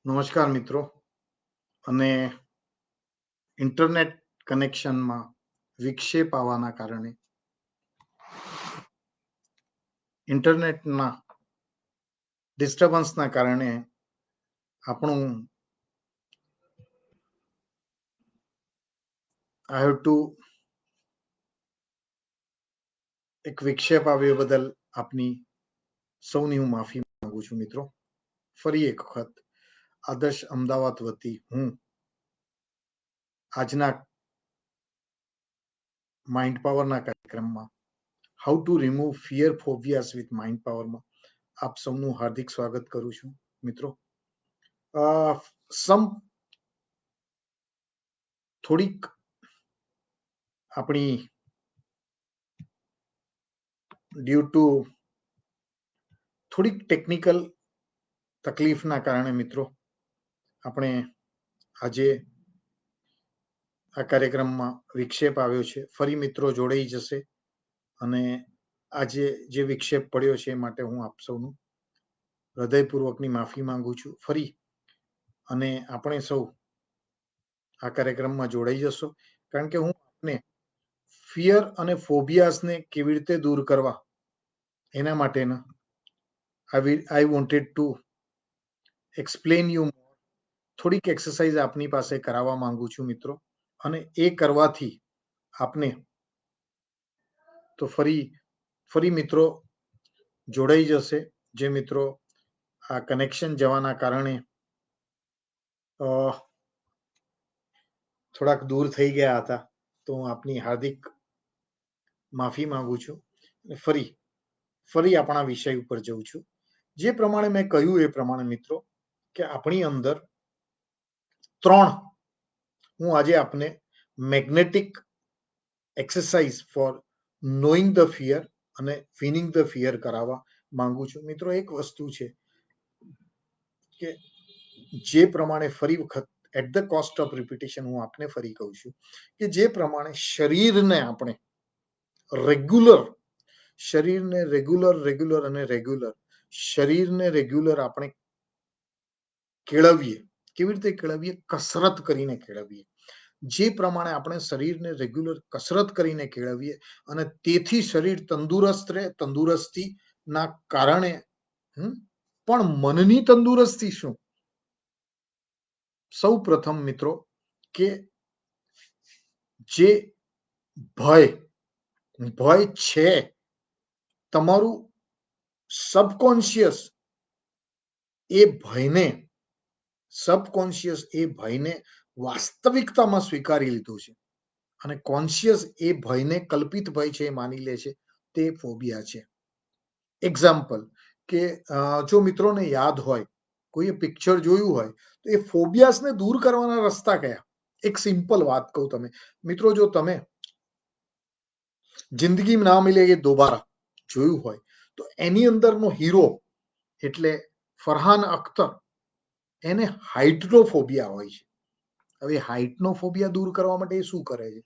નમસ્કાર મિત્રો. અને ઇન્ટરનેટ કનેક્શનમાં વિક્ષેપ આવવાના કારણે ઇન્ટરનેટના ડિસ્ટર્બન્સના કારણે આપણું આઈ હેવ ટુ એક વિક્ષેપ આવ્યો બદલ આપની સૌની હું માફી માંગુ છું મિત્રો. ફરી એક વખત આદર્શ અમદાવાદ વતી હું આજના માઇન્ડ પાવરના કાર્યક્રમમાં how to remove fear phobias with mind પાવરમાં આપ સૌનું હાર્દિક સ્વાગત કરું છું મિત્રો. સમ થોડીક આપણી ડ્યુ ટુ થોડીક ટેકનિકલ તકલીફના કારણે મિત્રો આપણે આજે આ કાર્યક્રમમાં વિક્ષેપ આવ્યો છે. ફરી મિત્રો જોડાઈ જશે અને આજે જે વિક્ષેપ પડ્યો છે એ માટે હું આપ સૌનું હૃદયપૂર્વકની માફી માંગુ છું ફરી. અને આપણે સૌ આ કાર્યક્રમમાં જોડાઈ જશો કારણ કે હું આપને ફિયર અને ફોબિયાસને કેવી રીતે દૂર કરવા એના માટેના I wanted to explain you થોડીક એક્સરસાઇઝ આપની પાસે કરાવવા માંગુ છું મિત્રો. અને એ કરવાથી આપને તો ફરી મિત્રો જોડાઈ જશે. જે મિત્રો આ કનેક્શન જવાના કારણે થોડાક દૂર થઈ ગયા હતા તો હું આપની હાર્દિક માફી માંગુ છું. ફરી આપણા વિષય ઉપર જઉં છું. જે પ્રમાણે મેં કહ્યું એ પ્રમાણે મિત્રો કે આપણી અંદર હું આજે આપને magnetic exercise for knowing the fear અને વિનિંગ ધ ફિયર કરાવવા માંગુ છું મિત્રો. એક વસ્તુ છે કે જે પ્રમાણે ફરી વખત at the cost of repetition હું આપને ફરી કહું છું કે જે પ્રમાણે શરીરને આપણે શરીરને રેગ્યુલર આપણે કેળવીએ. કેવી રીતે કેળવીએ? કસરત કરીને કેળવીએ. જે પ્રમાણે આપણે શરીરને રેગ્યુલર કસરત કરીને કેળવીએ અને તેથી શરીર તંદુરસ્ત રહે. તંદુરસ્તીના કારણે પણ મનની તંદુરસ્તી શું? સૌ પ્રથમ મિત્રો કે જે ભય છે તમારું સબકોન્શિયસ એ ભયને વાસ્તવિકતામાં સ્વીકારી લીધું છે અને કોન્શિયસ એ ભયને કલ્પિત ભય છે એ માની લે છે. તે ફોબિયા છે. એક્ઝામ્પલ કે જો મિત્રોને યાદ હોય કોઈએ પિક્ચર જોયું હોય તો એ ફોબિયાસને દૂર કરવાના રસ્તા કયા? એક સિમ્પલ વાત કહું તમે મિત્રો, જો તમે જિંદગી ના મિલે એ દોબારા જોયું હોય તો એની અંદરનો હીરો એટલે ફરહાન અખ્તર, એને હાઇટનો ફોબિયા હોય છે. હવે હાઇટનો ફોબિયા દૂર કરવા માટે એ શું કરે છે?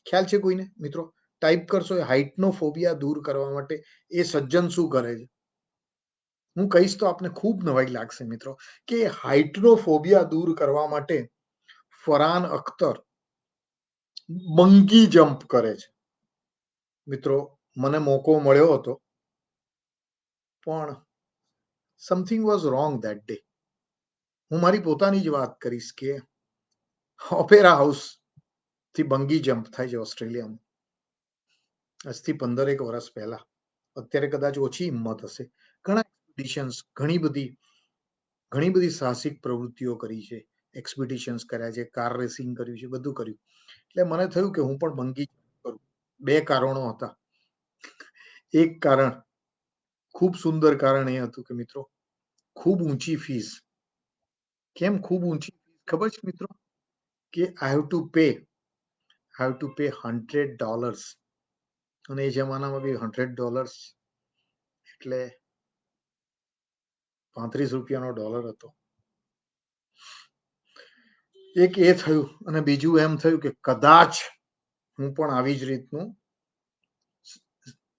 ખ્યાલ છે કોઈને મિત્રો? ટાઈપ કરશો એ હાઇટનો ફોબિયા દૂર કરવા માટે એ સજ્જન શું કરે છે? હું કહીશ તો આપને ખૂબ નવાઈ લાગશે મિત્રો કે હાઇટનો ફોબિયા દૂર કરવા માટે ફરહાન અખ્તર બંગી જમ્પ કરે છે. મિત્રો મને મોકો મળ્યો હતો પણ something was wrong that day. હું મારી પોતાની જ વાત કરીશ કે ઓપેરા હાઉસ થી બંગી જમ્પ થાય છે ઓસ્ટ્રેલિયામાં આજથી 15 વર્ષ પહેલા. અત્યારે કદાચ ઓછી હિંમત હશે. ઘણા એક્સપિડિશન્સ, ઘણી બધી સાહસિક પ્રવૃત્તિઓ કરી છે. એક્સપિડિશન્સ કર્યા છે, કાર રેસિંગ કર્યું છે, બધું કર્યું. એટલે મને થયું કે હું પણ બંગી કરું. 2 કારણો હતા. એક કારણ, ખૂબ સુંદર કારણ એ હતું કે મિત્રો ખૂબ ઊંચી ફીસ. કેમ ખૂબ ઊંચી? ખબર છે મિત્રો કે આઈ હેવ ટુ પે $100. અને એ જમાનામાં બી $100 એટલે 35 રૂપિયાનો ડોલર હતો. એક એ થયું અને બીજું એમ થયું કે કદાચ હું પણ આવી જ રીતનું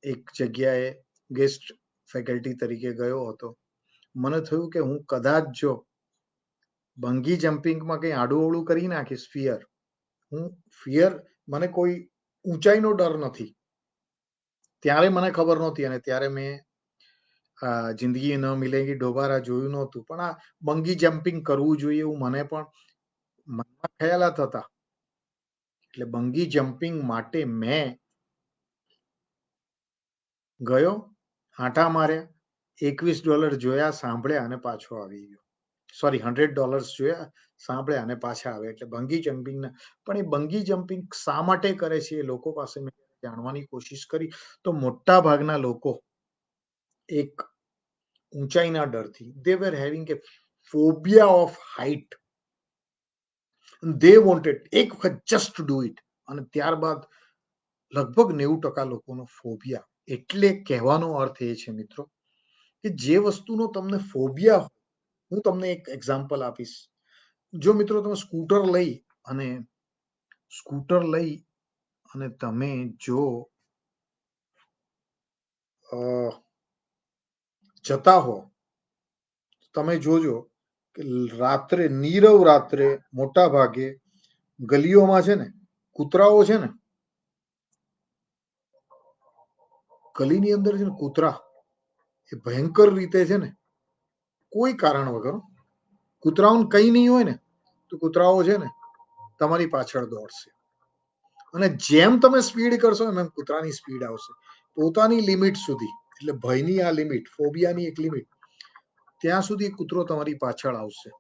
એક જગ્યાએ ગેસ્ટ ફેકલ્ટી તરીકે ગયો હતો. મને થયું કે હું કદાચ જો બંગી જમ્પિંગમાં કંઈ આડું-અવળું કરી નાખીશ ફિયર મને કોઈ ઊંચાઈનો ડર નથી. ત્યારે મને ખબર નહોતી અને ત્યારે મેં જિંદગી ન મિલેગી દોબારા જોયું નહોતું. પણ આ બંગી જમ્પિંગ કરવું જોઈએ એવું મને પણ મનમાં ખ્યાલાત હતા. એટલે બંગી જમ્પિંગ માટે મેં ગયો, આંટા માર્યા, $21 જોયા, સાંભળ્યા અને પાછો આવી ગયો. સોરી, $100 જોયા, સાંભળ્યા અને પાછા આવ્યા. એટલે બંગી જમ્પિંગના પણ એ બંગી જમ્પિંગ શા માટે કરે છે એ લોકો પાસે મેં જાણવાની કોશિશ કરી તો મોટા ભાગના લોકો એક ઊંચાઈના ડરથી they were having a phobia of height. they wanted એક વખત just to do it અને ત્યારબાદ લગભગ 90% લોકોનો ફોબિયા. એટલે કહેવાનો અર્થ એ છે મિત્રો કે જે વસ્તુનો તમને ફોબિયા, હું તમને એક એક્ઝામ્પલ આપીશ. જો મિત્રો તમે સ્કૂટર લઈ અને તમે જો જતા હો, તમે જોજો કે નીરવ રાત્રે મોટા ભાગે ગલીઓમાં છે ને કૂતરાઓ છે ને, ગલીની અંદર છે ને કૂતરા એ ભયંકર રીતે છે ને કોઈ કારણ વગર, કૂતરાઓને કઈ નહીં હોય ને તો કૂતરાઓ છે ને તમારી પાછળ દોડશે અને જેમ તમે સ્પીડ કરશો એમ કૂતરાની સ્પીડ આવશે પોતાની લિમિટ સુધી. એટલે ભયની આ લિમિટ, ફોબિયાની એક લિમિટ, ત્યાં સુધી કૂતરો તમારી પાછળ આવશે.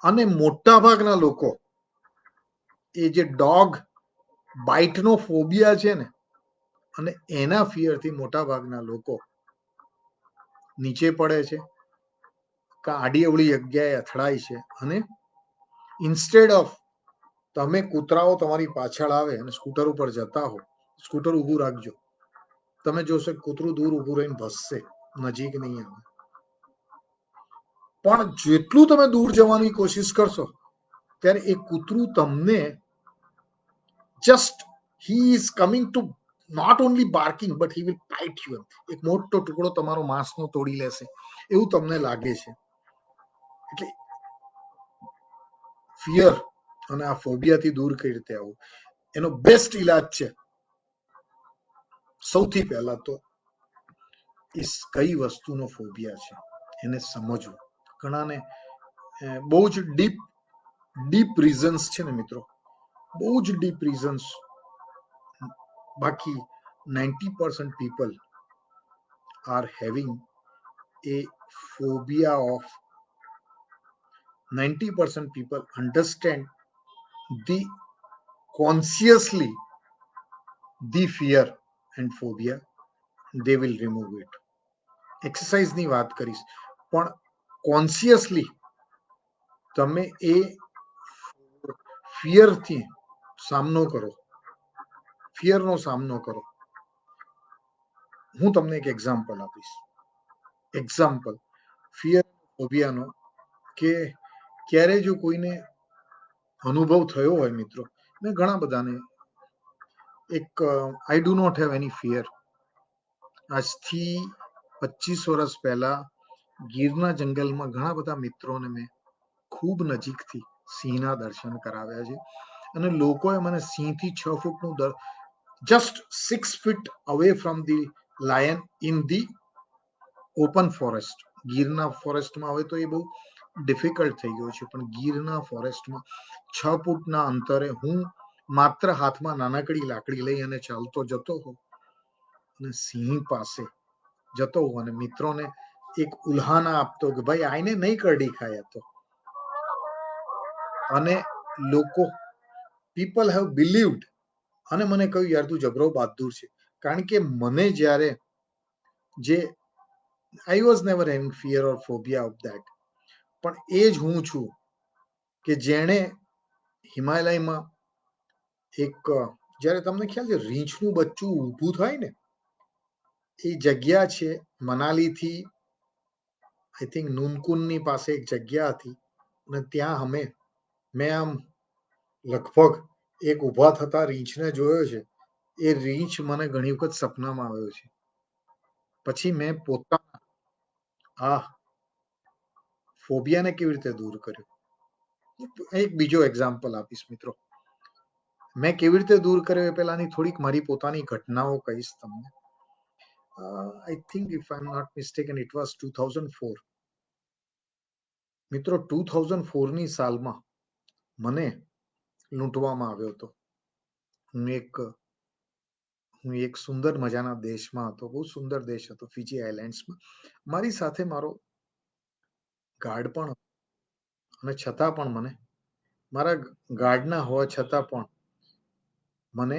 અને મોટા ભાગના લોકો એ જે ડોગ બાઇટનો ફોબિયા છે ને, અને એના ફિયરથી મોટા ભાગના લોકો નીચે પડે છે, આડી અવળી જગ્યાએ અથડાય છે. અને ઇન્સ્ટેડ ઓફ તમે કૂતરાઓ તમારી પાછળ આવે અને સ્કૂટર ઉપર જતા હો, સ્કૂટર ઊભું રાખજો, તમે જોશો કૂતરું દૂર ઊભું રહીને ભસશે, નજીક નહીં આવે. પણ જેટલું તમે દૂર જવાની કોશિશ કરશો ત્યારે એ કૂતરું તમને just he is coming to not only barking but he will bite you. એક મોટો ટુકડો તમારો માંસનો તોડી લેશે એવું તમને લાગે છે. એટલે ફિયર અને આ ફોબિયાથી દૂર કઈ રીતે આવું, એનો બેસ્ટ ઇલાજ છે સૌથી પહેલા તો એ કઈ વસ્તુનો ફોબિયા છે એને સમજવું. ઘણાને બહુ જ ડીપ રીઝન્સ છે ને મિત્રો, બહુ જ ડીપ રીઝન્સ. બાકી 90% people are having a phobia of 90% people understand the consciously the fear and phobia, they will remove it. એક્સરસાઇઝની વાત કરીશ પણ કોન્શિયસલી તમે એ ફિયરથી સામનો કરો, ફિયરનો સામનો કરો. હું તમને એક એક્ઝામ્પલ આપીશ. ફિયર ફોબિયાનો કે ક્યારે જો કોઈને અનુભવ થયો હોય મિત્રો, મેં ઘણા બધાને I do not have any fear. આજથી 25 વર્ષ પહેલા ગીરના જંગલમાં ઘણા બધા મિત્રોને મેં ખૂબ નજીકથી સિંહના દર્શન કરાવ્યા છે અને લોકોએ મને સિંહથી 6 ફૂટનું just 6 feet away from the lion in the open forest. ગીરના ફોરેસ્ટમાં હવે તો એ બહુ ડિફિકલ્ટ થઈ ગયું છે, પણ ગીરના ફોરેસ્ટમાં 6 ફૂટના અંતરે હું માત્ર હાથમાં નાનકડી લાકડી લઈ અને ચાલતો જતો હોઉં અને સિંહ પાસે જતો હોઉં અને મિત્રોને એક ઉલ્હાના આપતો કે ભાઈ આઈને નહીં કરડી ખાય તો. અને લોકો પીપલ હેવ બિલીવ્ડ અને મને કહ્યું યાર તું જબરો બહાદુર છે, કારણ કે મને જ્યારે જે I was never having fear or phobia of that, પણ એ જ હું છું કે જેણે હિમાલયમાં જ્યારે તમને ખ્યાલ છે રીંછનું બચ્ચું ઊભું થાય ને, એ જગ્યા છે મનાલીથી આઈ થિંક નુનકુનની પાસે એક જગ્યા હતી અને ત્યાં મેં આમ લગભગ એક ઊભા થતા રીંછને જોયો છે. એ રીંછ મને ઘણી વખત સપનામાં આવ્યો છે. પછી મેં પોતાના આ ફોબિયાને કેવી રીતે દૂર કર્યો, એક બીજો એક્ઝામ્પલ આપીશ મિત્રો. મેં કેવી રીતે દૂર કર્યો એ પહેલાની થોડીક મારી પોતાની ઘટનાઓ કહીશ તમને. I think if I am not mistaken it was 2004. મિત્રો 2004 ની સાલમાં મને લૂંટવામાં આવ્યો હતો. હું એક સુંદર મજાના દેશમાં હતો, બહુ સુંદર દેશ હતો, ફીજી આઇલેન્ડ્સમાં. મારી સાથે મારો ગાર્ડ પણ હતો, અને છતાં પણ મને મારા ગાર્ડના હોવા છતાં પણ મને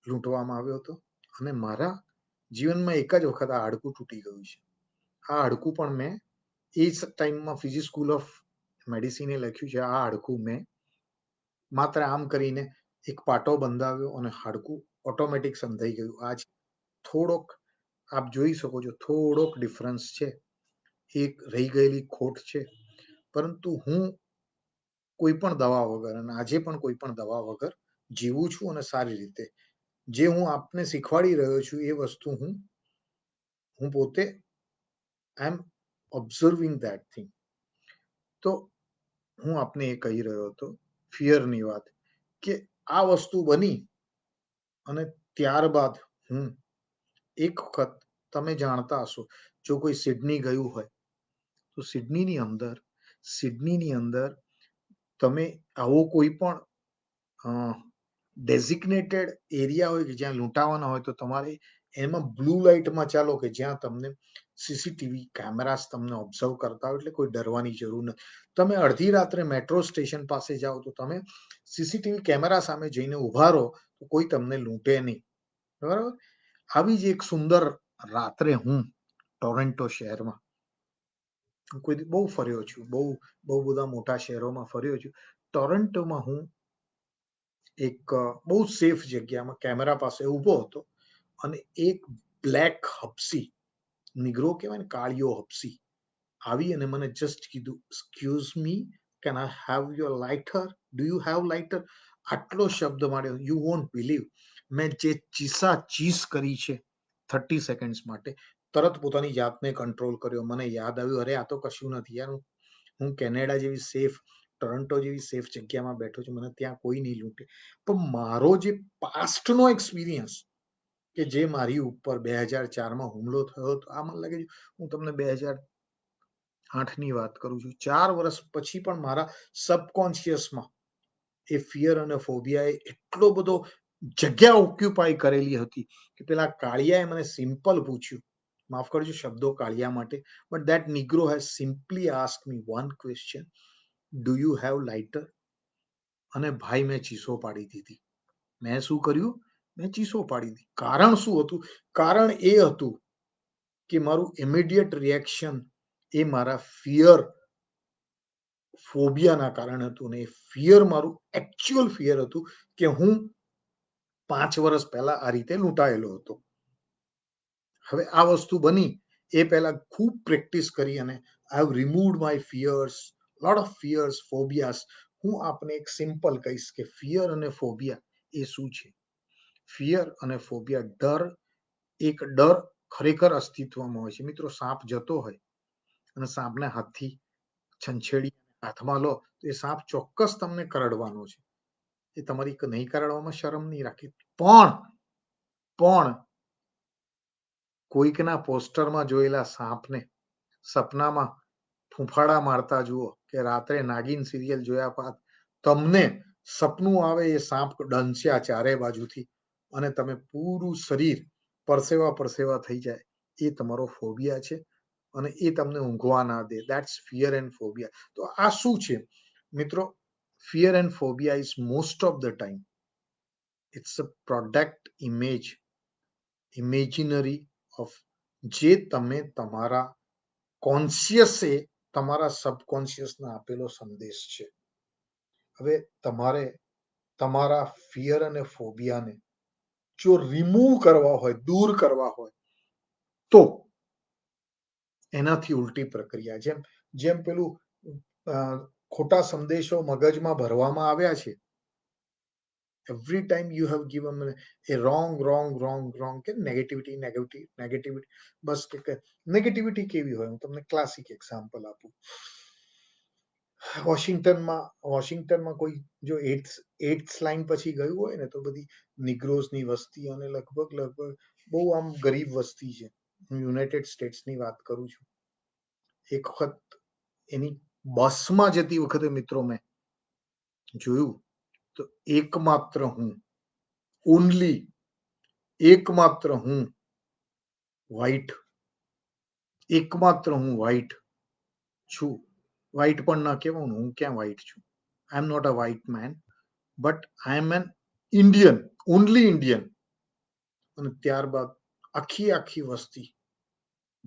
લૂંટવામાં આવ્યો હતો. અને મારા જીવનમાં એક જ વખત આ હાડકું તૂટી ગયું છે. આ હાડકું પણ મેં એ જ ટાઈમમાં ફિઝી સ્કૂલ ઓફ મેડિસિને લખ્યું છે. આ હાડકું મેં માત્ર આમ કરીને એક પાટો બંધાવ્યો અને હાડકું ઓટોમેટિક સંધાઈ ગયું. આજ થોડોક આપ જોઈ શકો છો, થોડોક ડિફરન્સ છે, એક રહી ગયેલી ખોટ છે. પરંતુ હું કોઈ પણ દવા વગર, અને આજે પણ કોઈ પણ દવા વગર જીવું છું, અને સારી રીતે. જે હું આપને શીખવાડી રહ્યો છું એ વસ્તુ હું પોતે આઈ એમ ઓબ્ઝર્વિંગ ધેટ થિંગ. તો હું આપને એ કહી રહ્યો હતો ફિયરની વાત, કે આ વસ્તુ બની અને ત્યારબાદ હું એક વખત, તમે જાણતા હશો, જો કોઈ સિડની ગયું હોય તો સિડનીની અંદર તમે આવો કોઈ પણ ડેઝિગ્નેટેડ એરિયા હોય કે જ્યાં લૂંટાવાના હોય તો તમારે એમાં બ્લુ લાઇટમાં ચાલો, કે જ્યાં તમને સીસીટીવી કેમેરાસ તમને ઓબ્ઝર્વ કરતા હોય, એટલે કોઈ ડરવાની જરૂર નથી. તમે અડધી રાત્રે મેટ્રો સ્ટેશન પાસે જાઓ તો તમે સીસીટીવી કેમેરા સામે જઈને ઉભા રહો તો કોઈ તમને લૂંટે નહીં. બરાબર. આવી જ એક સુંદર રાત્રે હું ટોરેન્ટો શહેરમાં, કોઈ બહુ ફર્યો છું, બહુ બધા મોટા શહેરોમાં ફર્યો છું. ટોરેન્ટોમાં હું એક બહુ સેફ જગ્યામાં કેમેરા પાસે ઊભો હતો, અને એક બ્લેક હપ્સી, નિગ્રો કહેવાય ને, કાળિયો હપ્સી, આવી અને મને જસ્ટ કીધું, excuse me, can I have your lighter, do you have lighter? આટલો શબ્દ માર્યો, યુ વોન્ટ બિલીવ, મેં જે ચીસા ચીસ કરી છે 30 સેકન્ડ્સ માટે. તરત પોતાની જાતને કંટ્રોલ કર્યો. મને યાદ આવ્યું, અરે આ તો કશું નથી યાર, હું કેનેડા જેવી સેફ, ટોરન્ટો જેવી સેફ જગ્યામાં બેઠો છું, મને ત્યાં કોઈ નહીં લૂંટે. પણ મારો જે પાસ્ટનો એક્સપિરિયન્સ, કે જે મારી ઉપર 2004માં હુમલો થયો હતો, આ મને લાગે છે હું તમને 2008ની વાત કરું છું, 4 વર્ષ પછી પણ મારા સબકોન્શિયસમાં એ ફિયર અને ફોબિયાએ એટલો બધો જગ્યા ઓક્યુપાય કરેલી હતી કે પેલા કાળિયાએ મને સિમ્પલ પૂછ્યું, માફ કરજો શબ્દો કાળિયા માટે, but that negro has simply ask me one question, do you have lighter? અને ભાઈ મેં ચીસો પાડી દીધી. મેં શું કર્યું? મેં ચીસો પાડી દીધી. કારણ શું હતું? કારણ એ હતું કે મારું ઇમિડિયેટ રિએક્શન એ મારા ફિયર ફોબિયાના કારણે હતું, ને ફિયર મારું એકચ્યુઅલ ફિયર હતું કે હું 5 વર્ષ પહેલા આ રીતે લૂંટાયેલો હતો. હવે આ વસ્તુ બની એ પહેલા ખૂબ પ્રેક્ટિસ કરી, અને I have removed my fears, lot of fears, phobias. હું આપને એક સિમ્પલ કહીશ કે ફિયર અને ફોબિયા એ શું છે. ફિયર અને ફોબિયા, એક ડર ખરેખર અસ્તિત્વમાં હોય છે. મિત્રો, સાપ જતો હોય અને સાપને હાથથી છંછેડી હાથમાં લો તો એ સાપ ચોક્કસ તમને કરડવાનો છે. એ તમારી નહીં કરડવામાં શરમ નહીં રાખી. પણ કોઈકના પોસ્ટરમાં જોયેલા સાપને સપનામાં ફૂંફાડા મારતા જુઓ, કે રાત્રે નાગિન સિરિયલ જોયા બાદ તમને સપનું આવે એ સાપ ડંસ્યા ચારે બાજુથી, અને તમે પૂરું શરીર પરસેવા થઈ જાય, એ તમારો ફોબિયા છે, અને એ તમને ઊંઘવા ના દે. That's fear and phobia. તો આ શું છે મિત્રો? Fear and phobia is most of the time it's a product imaginary of, જે તમે તમારા કોન્શિયસે તમારા સબકોન્શિયસને આપેલો સંદેશ છે. હવે તમારે તમારા ફિયર અને ફોબિયાને જો રિમૂવ કરવા હોય, દૂર કરવા હોય, તો એનાથી ઉલટી પ્રક્રિયા, જેમ પેલું ખોટા સંદેશો મગજમાં ભરવામાં આવ્યા છે, every time you have given a wrong, કે નેગેટિવિટી, બસ કે નેગેટિવિટી કેવી હોય, હું તમને ક્લાસિક એક્ઝામ્પલ આપું. વોશિંગ્ટનમાં કોઈ જો એટ્થ લાઈન પછી ગયું હોય ને તો બધી નિગ્રોઝની વસ્તી અને લગભગ બહુ આમ ગરીબ વસ્તી છે. હું યુનાઇટેડ સ્ટેટ્સની વાત કરું છું. એક વખત એની બસમાં જતી વખતે મિત્રો મેં જોયું તો એકમાત્ર હું એકમાત્ર હું વ્હાઈટ છું. વ્હાઈટ પણ ના કહેવાય, હું ક્યાં વ્હાઈટ છું? I am not a white man, but I am an Indian, only Indian. અને ત્યારબાદ આખી વસ્તી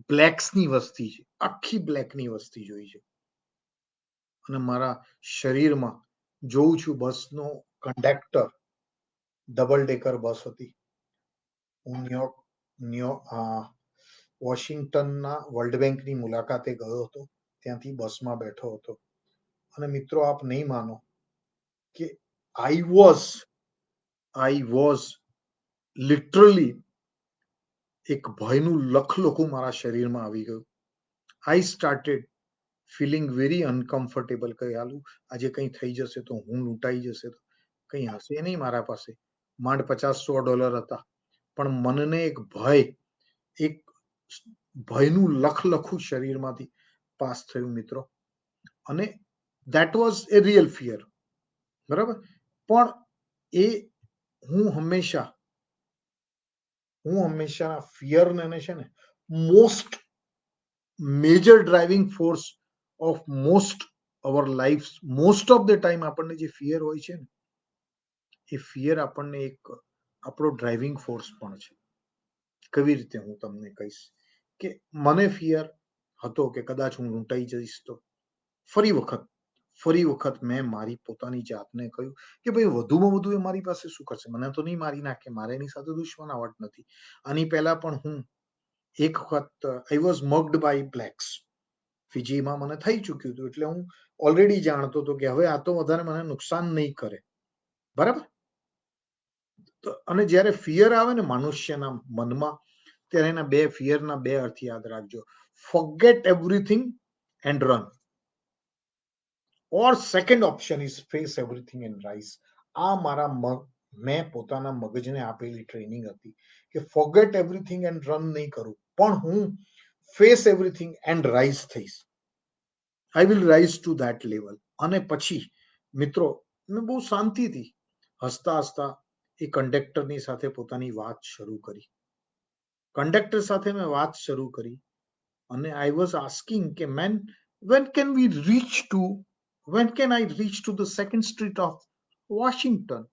બ્લેક્સની વસ્તી છે, આખી બ્લેકની વસ્તી જોઈ છે. અને મારા શરીરમાં જોઉં છું બસનો કંડક્ટર, ડબલ ડેકર બસ હતી. હું વોશિંગ્ટનના વર્લ્ડ બેંકની મુલાકાતે ગયો હતો, ત્યાંથી બસમાં બેઠો હતો. અને મિત્રો આપ નહીં માનો કે આઈ વોઝ લિટરલી એક ભયનું લખલખું મારા શરીરમાં આવી ગયું. I started feeling very uncomfortable કે હાલું આજે કંઈ થઈ જશે તો હું લૂંટાઈ જશે તો કંઈ હશે નહીં મારા પાસે. માંડ $50-100 હતા, પણ મનને એક ભયનું લખલખું શરીરમાંથી પાસ થયું મિત્રો. અને that was A real fear, બરાબર. પણ એ હું હંમેશા ફિયરને છે ને most major driving force of most our life, most of the time આપણને જે ફિયર હોય છે ને એ ફિયર આપણને એક આપણો ડ્રાઇવિંગ ફોર્સ પણ છે. કેવી રીતે હું તમને કહીશ કે મને ફિયર હતો કે કદાચ હું લૂંટાઈ જઈશ તો ફરી વખત મેં મારી પોતાની જાતને કહ્યું કે ભાઈ વધુમાં વધુ એ મારી પાસે શું કરશે, મને તો નહીં મારી નાખે, મારે એની સાથે દુશ્મનાવટ નથી. આની પહેલા પણ હું એક વખત આઈ વોઝ મગ્ડ બાય બ્લેક્સ. ફિજીમાં મને થઈ ચૂક્યું હતું, એટલે હું ઓલરેડી જાણતો હતો કે હવે આ તો વધારે મને નુકસાન નહીં કરે, બરાબર. તો અને જ્યારે ફિયર આવે ને મનુષ્યના મનમાં, ત્યારે એના ફિયરના બે અર્થ યાદ રાખજો: forget everything and run, or second option is face everything and rise. આ મેં પોતાના મગજને આપેલી ટ્રેનિંગ હતી કે ફોરગેટ એવરીથિંગ એન્ડ રન નહીં કરું, પણ હું ફેસ એવરીથિંગ એન્ડ રાઇઝ થઈશ. I will rise two that level. અને પછી મિત્રો મેં બહુ શાંતિથી હસતા હસતા એ કંડક્ટરની સાથે પોતાની વાત શરૂ કરી. અને આઈ વોઝ આસ્કિંગ કે main, when can I reach to the second street of Washington?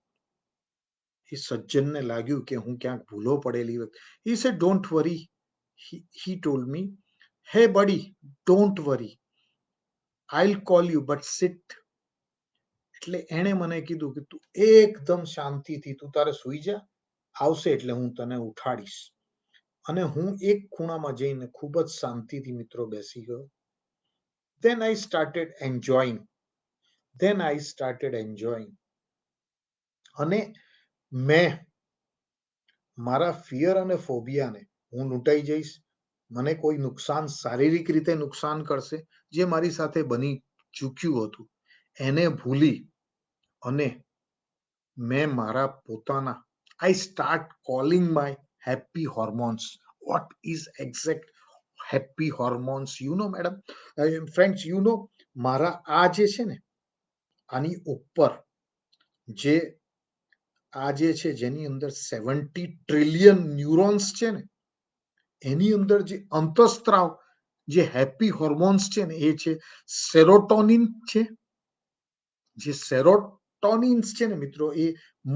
એ સજ્જનને લાગ્યું કે હું ક્યાંક ભૂલો પડેલી હોય. He said, don't worry. He told me, hey buddy, don't worry, I'll call you, but sit. એટલે એણે મને કીધું કે તું એકદમ શાંતિથી તું તારે સુઈ જા, આવશે એટલે હું તને ઉઠાડીશ. અને હું એક ખૂણામાં જઈને ખૂબ જ શાંતિથી મિત્રો બેસી ગયો. Then I started enjoying. અને મેં મારા ફિયર અને ફોબિયાને, હું લૂંટાઈ જઈશ, મને કોઈ નુકસાન, શારીરિક રીતે નુકસાન કરશે, જે મારી સાથે બની ચૂક્યું હતું, એને ભૂલી અને મેં મારા પોતાના આઈ start calling my happy hormones. What is exact happy hormones? You know madam, friends, you know, મારા આ જે છે ને, આની ઉપર જે છે જેની અંદર 70 ટ્રિલિયન ન્યુરોન્સ છે ને, એની અંદર જે અંતઃસ્ત્રાવ, જે હેપી હોર્મોન્સ છે ને, એ છે સેરોટોનિન છે. જે સેરોટોનિન્સ છે ને મિત્રો, એ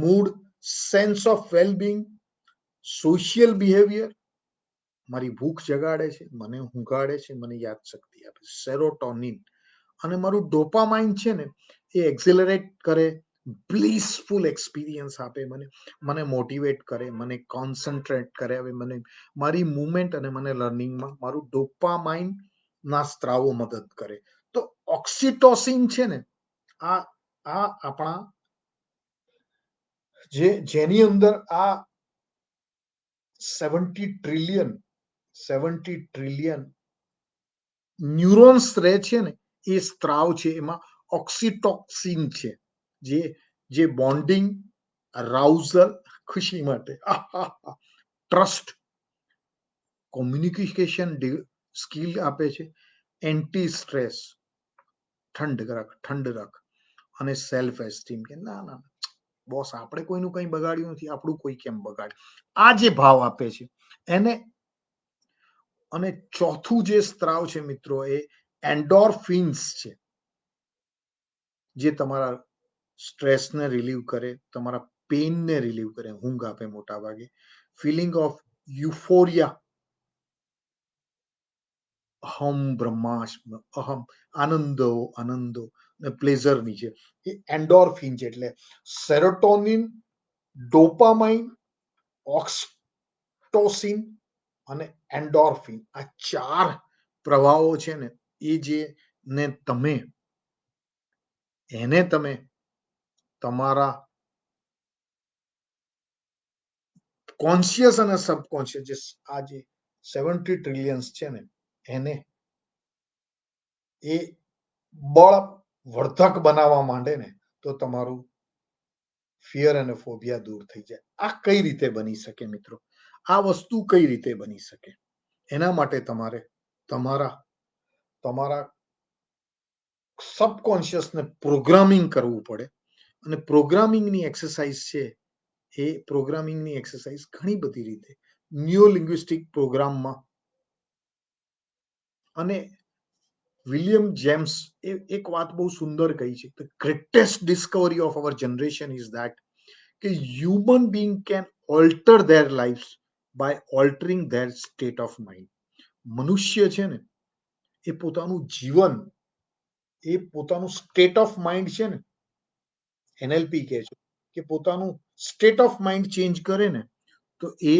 mood, sense of wellbeing, social behaviour, મારી ભૂખ જગાડે છે, મને ઊંઘાડે છે, મને યાદશક્તિ આપે છે, સેરોટોનિન. અને મારું ડોપામાઇન છે ને, એ એક્ઝિલરેટ કરે, બ્લિસફુલ એક્સપિરિયન્સ આપે, મને મોટિવેટ કરે, મને કોન્સન્ટ્રેટ કરે, હવે મને મારી મુવમેન્ટ અને મને લર્નિંગમાં મારું ડોપામાઇન ના સ્ત્રાવો મદદ કરે. તો ઓક્સિટોસિન છે ને, આ આપણા જેની અંદર આ 70 ટ્રિલિયન ન્યુરોન્સ રહે છે ને, એ સ્ત્રાવ છે. એમાં ઓક્સિટોક્સિન છે, જે બોન્ડિંગ, અરાઉઝલ, ખુશી માટે, ટ્રસ્ટ, કોમ્યુનિકેશન સ્કિલ આપે છે, એન્ટી સ્ટ્રેસ, ઠંડક અને સેલ્ફ એસ્ટીમ, કે ના ના બોસ આપણે કોઈનું કંઈ બગાડ્યું નથી, આપણું કોઈ કેમ બગાડે, આ જે ભાવ આપે છે એને. અને ચોથું જે સ્ત્રાવ છે મિત્રો, એ એન્ડોર્ફિન્સ છે, જે તમારા સ્ટ્રેસને રિલીવ કરે, તમારા પેઇનને રિલીવ કરે, ઊંઘ આપે મોટા ભાગે, ફિલિંગ ઓફ યુફોરિયા, અહમ બ્રહ્માસ્મ, અહમ આનંદો ને પ્લેઝરની છે, એ એન્ડોર્ફિન છે. એટલે સેરોટોનિન, ડોપામાઇન, ઓક્સિટોસિન અને એન્ડોર્ફિન, આ 4 પ્રવાહો છે ને, એ જે ને તમે તમારા કોન્શિયસ અને સબકોન્શિયસ, આ જે 70 ટ્રિલિયન્સ છે ને, એને એ બળ વર્ધક બનાવવા માંડે ને, તો તમારું ફિયર અને ફોબિયા દૂર થઈ જાય. આ કઈ રીતે બની શકે મિત્રો? આ વસ્તુ કઈ રીતે બની શકે? એના માટે તમારે તમારા સબકોન્શિયસને પ્રોગ્રામિંગ કરવું પડે. અને પ્રોગ્રામિંગની એક્સરસાઇઝ છે, એ પ્રોગ્રામિંગની એક્સરસાઇઝ ઘણી બધી રીતે ન્યુરો લિંગ્વિસ્ટિક પ્રોગ્રામમાં. અને વિલિયમ જેમ્સ એક વાત બહુ સુંદર કહી છે, the greatest discovery of our generation is that કે human being can alter their life by altering their state of mind. મનુષ્ય છે ને, એ પોતાનું જીવન, એ પોતાનું સ્ટેટ ઓફ માઇન્ડ છે ને, એનએલપી કહે છે કે પોતાનું સ્ટેટ ઓફ માઇન્ડ ચેન્જ કરે ને, તો એ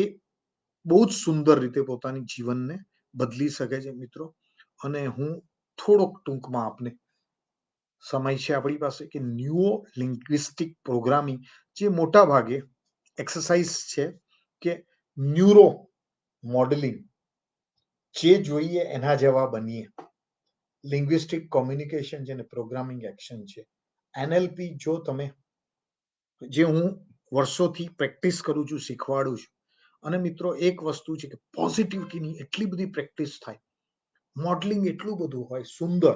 બહુ જ સુંદર રીતે પોતાની જીવનને બદલી શકે છે મિત્રો. અને હું થોડોક ટૂંકમાં આપને, સમય છે આપણી પાસે, કે ન્યુરો લિંગ્વિસ્ટિક પ્રોગ્રામિંગ જે મોટા ભાગે એક્સરસાઇઝ છે, કે ન્યુરો મોડેલિંગ, જે જોઈએ એના જેવા બનીએ, લિંગ્વિસ્ટિક કોમ્યુનિકેશન છે ને, પ્રોગ્રામિંગ એક્શન છે, એનએલપી. જો તમે, જે હું વર્ષોથી પ્રેક્ટિસ કરું છું, શીખવાડું છું, અને મિત્રો એક વસ્તુ છે કે પોઝિટિવિટીની એટલી બધી પ્રેક્ટિસ થાય, મોડલિંગ એટલું બધું હોય સુંદર,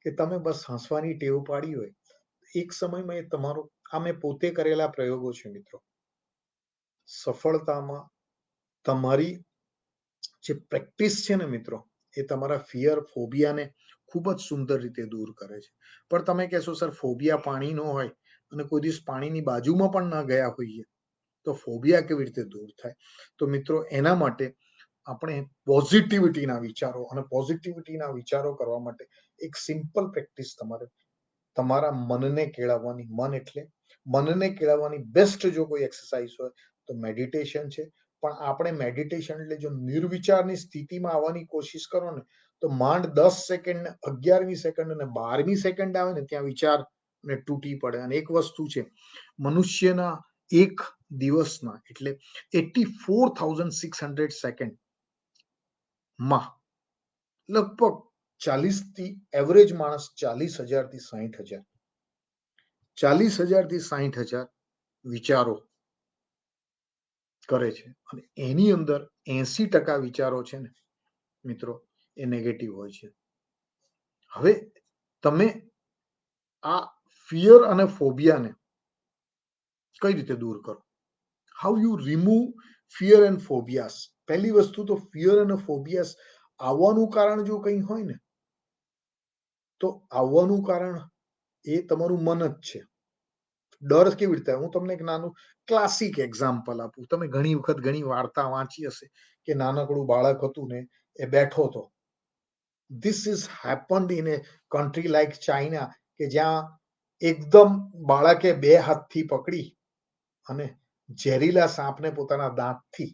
કે તમે બસ હસવાની ટેવ પાડી હોય, એક સમયમાં એ તમારો, આ મેં પોતે કરેલા પ્રયોગો છે મિત્રો, સફળતામાં તમારી જે પ્રેક્ટિસ છે ને મિત્રો, એ તમારા ફિયર ફોબિયાને ખૂબ જ સુંદર રીતે દૂર કરે છે. પણ તમે કહેશો સર ફોબિયા પાણી નો હોય, અને કોઈ દિવસ પાણીની બાજુમાં પણ ના ગયા હોઈએ, તો ફોબિયા કેવી રીતે દૂર થાય? તો મિત્રો એના માટે આપણે પોઝિટિવિટીના વિચારો, અને પોઝિટિવિટીના વિચારો કરવા માટે એક સિમ્પલ પ્રેક્ટિસ તમારા મનને કેળવવાની. મનને કેળવવાની બેસ્ટ જો કોઈ એક્સરસાઇઝ હોય તો મેડિટેશન છે. પણ આપણે મેડિટેશન એટલે જો નિર્વિચારની સ્થિતિમાં આવવાની કોશિશ કરો ને, તો માંડ 10 સેકન્ડ, 11મી સેકન્ડ અને 12મી સેકન્ડ આવે ને, ત્યાં વિચાર ને તૂટી પડે. અને એક વસ્તુ છે, મનુષ્યના એક દિવસના એટલે 84,600 સેકન્ડમાં લગભગ 40 એવરેજ માણસ 40,000 થી 60,000, 40,000 થી 60,000 વિચારો કરે છે. અને એની અંદર 80% વિચારો છે ને મિત્રો, એ નેગેટિવ હોય છે. હવે તમે આ ફિયર અને ફોબિયાને કઈ રીતે દૂર કરો? How you remove fear and phobias? પહેલી વસ્તુ તો ફિયર અને ફોબિયાસ આવવાનું કારણ જો કંઈ હોય ને, તો આવવાનું કારણ એ તમારું મન જ છે. ડર કેવી રીતે? હું તમને એક નાનું ક્લાસિક એક્ઝામ્પલ આપું. તમે ઘણી વખત ઘણી વાર્તા વાંચી હશે, કે નાનકડું બાળક હતું ને, એ બેઠો હતો. This is happened in A country like China, કે જ્યાં એકદમ બાળકે 2 હાથથી પકડી અને ઝેરીલા સાપને પોતાના દાંતથી,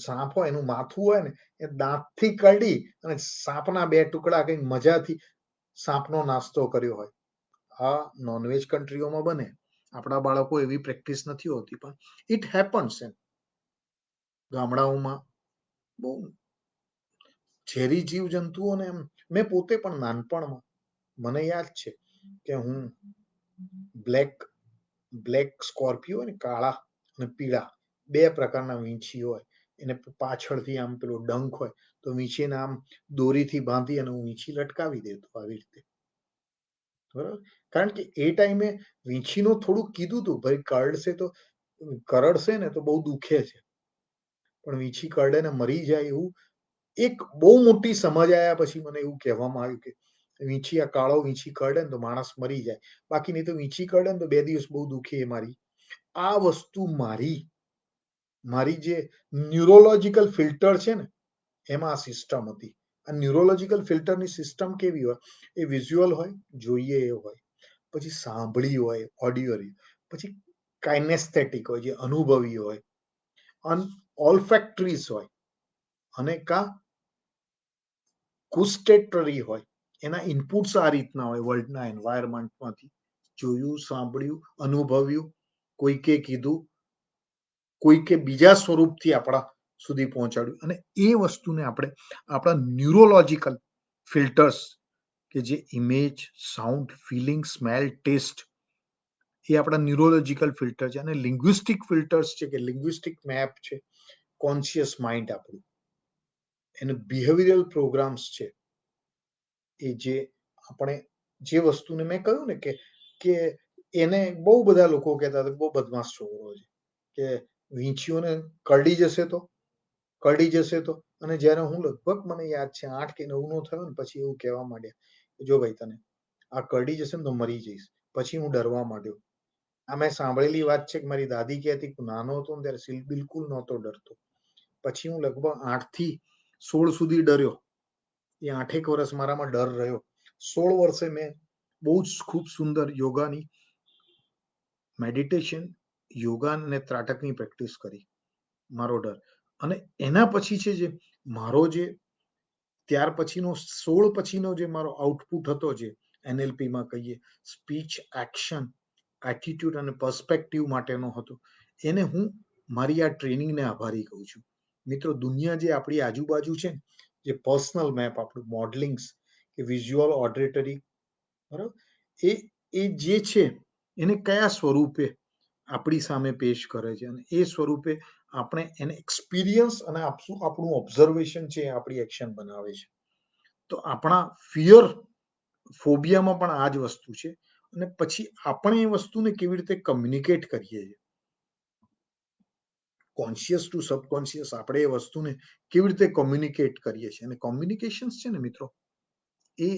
સાપ હોય એનું માથું હોય ને, એ દાંતથી કરડી અને સાપના 2 ટુકડા કઈ મજાથી સાપનો નાસ્તો કર્યો હોય. આ નોનવેજ કન્ટ્રીઓમાં બને. આપણા બાળકો એવી પ્રેક્ટિસ નથી હોતી, પણ ઇટ હેપન્સ. ગામડાઓમાં બહુ ઝેરી જીવ જંતુઓને, એમ મેં પોતે પણ નાનપણમાં, મને યાદ છે કે હું બ્લેક સ્કોર્પિયો હોય ને, કાળા અને પીળા બે પ્રકારના વીંછી હોય, એને પાછળથી આમ પેલો ડંખ હોય તો વીંછીને આમ દોરીથી બાંધી અને હું વીંછી લટકાવી દેતો આવી રીતે. બરાબર, કારણ કે એ ટાઈમે વીંછીનું થોડુંક કીધું હતું ભાઈ કરડશે ને તો બહુ દુખે છે, પણ વીંછી કરડે ને મરી જાય એવું એક બહુ મોટી સમજ આવ્યા પછી મને એવું કહેવામાં આવ્યું કે વીંછી, આ કાળો વીંછી કરડે ને તો માણસ મરી જાય, બાકી નહીં તો વીંછી કરડે ને તો 2 દિવસ બહુ દુખે. એ આ વસ્તુ મારી જે ન્યુરોલોજીકલ ફિલ્ટર છે ને એમાં આ સિસ્ટમ હતી. આ ન્યુરોલોજીકલ ફિલ્ટરની સિસ્ટમ કેવી હોય? એ વિઝ્યુઅલ હોય, જોઈએ એ હોય, પછી સાંભળી હોય, ઓડિયોરી, પછી કાઇનેસ્થેટિક હોય, જે અનુભવી હોય, ઓલ્ફેક્ટરીઝ હોય, અને ગુસ્ટેટરી હોય. એના ઇનપુટ્સ આ રીતના હોય વર્લ્ડના એન્વાયરમેન્ટમાંથી. જોયું, સાંભળ્યું, અનુભવ્યું, કોઈકે કીધું, કોઈકે બીજા સ્વરૂપથી આપણા સુધી પહોંચાડ્યું, અને એ વસ્તુને આપણે આપણા ન્યુરોલોજીકલ ફિલ્ટર્સ કે જે image, sound, feeling, smell, taste, એ આપણા ન્યુરોલોજીકલ ફિલ્ટર છે. અને લિંગ્વિસ્ટિક ફિલ્ટર્સ છે કે લિંગ્વિસ્ટિક મેપ છે, કોન્શિયસ માઇન્ડ આપણું, એને બિહેવિયરલ પ્રોગ્રામ્સ છે. એ જે આપણે જે વસ્તુને મેં કહ્યું ને કે એને બહુ બધા લોકો કહેતા હતા બહુ બદમાશ છોકરો છે, કે વીંછીઓને કરડી જશે તો. અને જ્યારે હું લગભગ મને યાદ છે 8 કે 9 નો થયો ને પછી એવું કહેવા માંડ્યા, જો ભાઈ તને આ કરડી જશે ને તો મરી જઈશ. પછી હું ડરવા માંડ્યો. આ મેં સાંભળેલી વાત છે કે મારી દાદી કહેતી કે નાનો હતો ને ત્યારે બિલકુલ નહોતો ડરતો. પછી હું લગભગ 8 થી 16 સુધી ડર્યો. એ 8 એક વર્ષ મારામાં ડર રહ્યો. 16 વર્ષે મેં બહુ જ ખૂબ સુંદર યોગાની, મેડિટેશન, યોગા અને ત્રાટકની પ્રેક્ટિસ કરી. મારો ડર. અને એના પછી છે જે મારો જે ત્યાર પછીનો 16 પછીનો જે મારો આઉટપુટ હતો, જે એનએલપીમાં કહીએ સ્પીચ, એક્શન, એટીટ્યુડ અને પર્સ્પેક્ટિવ માટેનો હતો, એને હું મારી આ ટ્રેનિંગને આભારી કહું છું. મિત્રો, દુનિયા જે આપણી આજુબાજુ છે, જે પર્સનલ મેપ, આપણું મોડલિંગ્સ કે વિઝ્યુઅલ, ઓડિટરી, બરાબર, એ એ જે છે એને કયા સ્વરૂપે આપણી સામે પેશ કરે છે, અને એ સ્વરૂપે આપણે એને એક્સપિરિયન્સ અને આપણું ઓબ્ઝર્વેશન છે એ આપણી એક્શન બનાવે છે. તો આપણા ફોબિયામાં પણ આ જ વસ્તુ છે. અને પછી આપણે એ વસ્તુને કેવી રીતે કમ્યુનિકેટ કરીએ છીએ, કોન્શિયસ ટુ સબકોન્શિયસ, આપણે એ વસ્તુને કેવી રીતે કોમ્યુનિકેટ કરીએ છીએ. અને કોમ્યુનિકેશન્સ છે ને મિત્રો, એ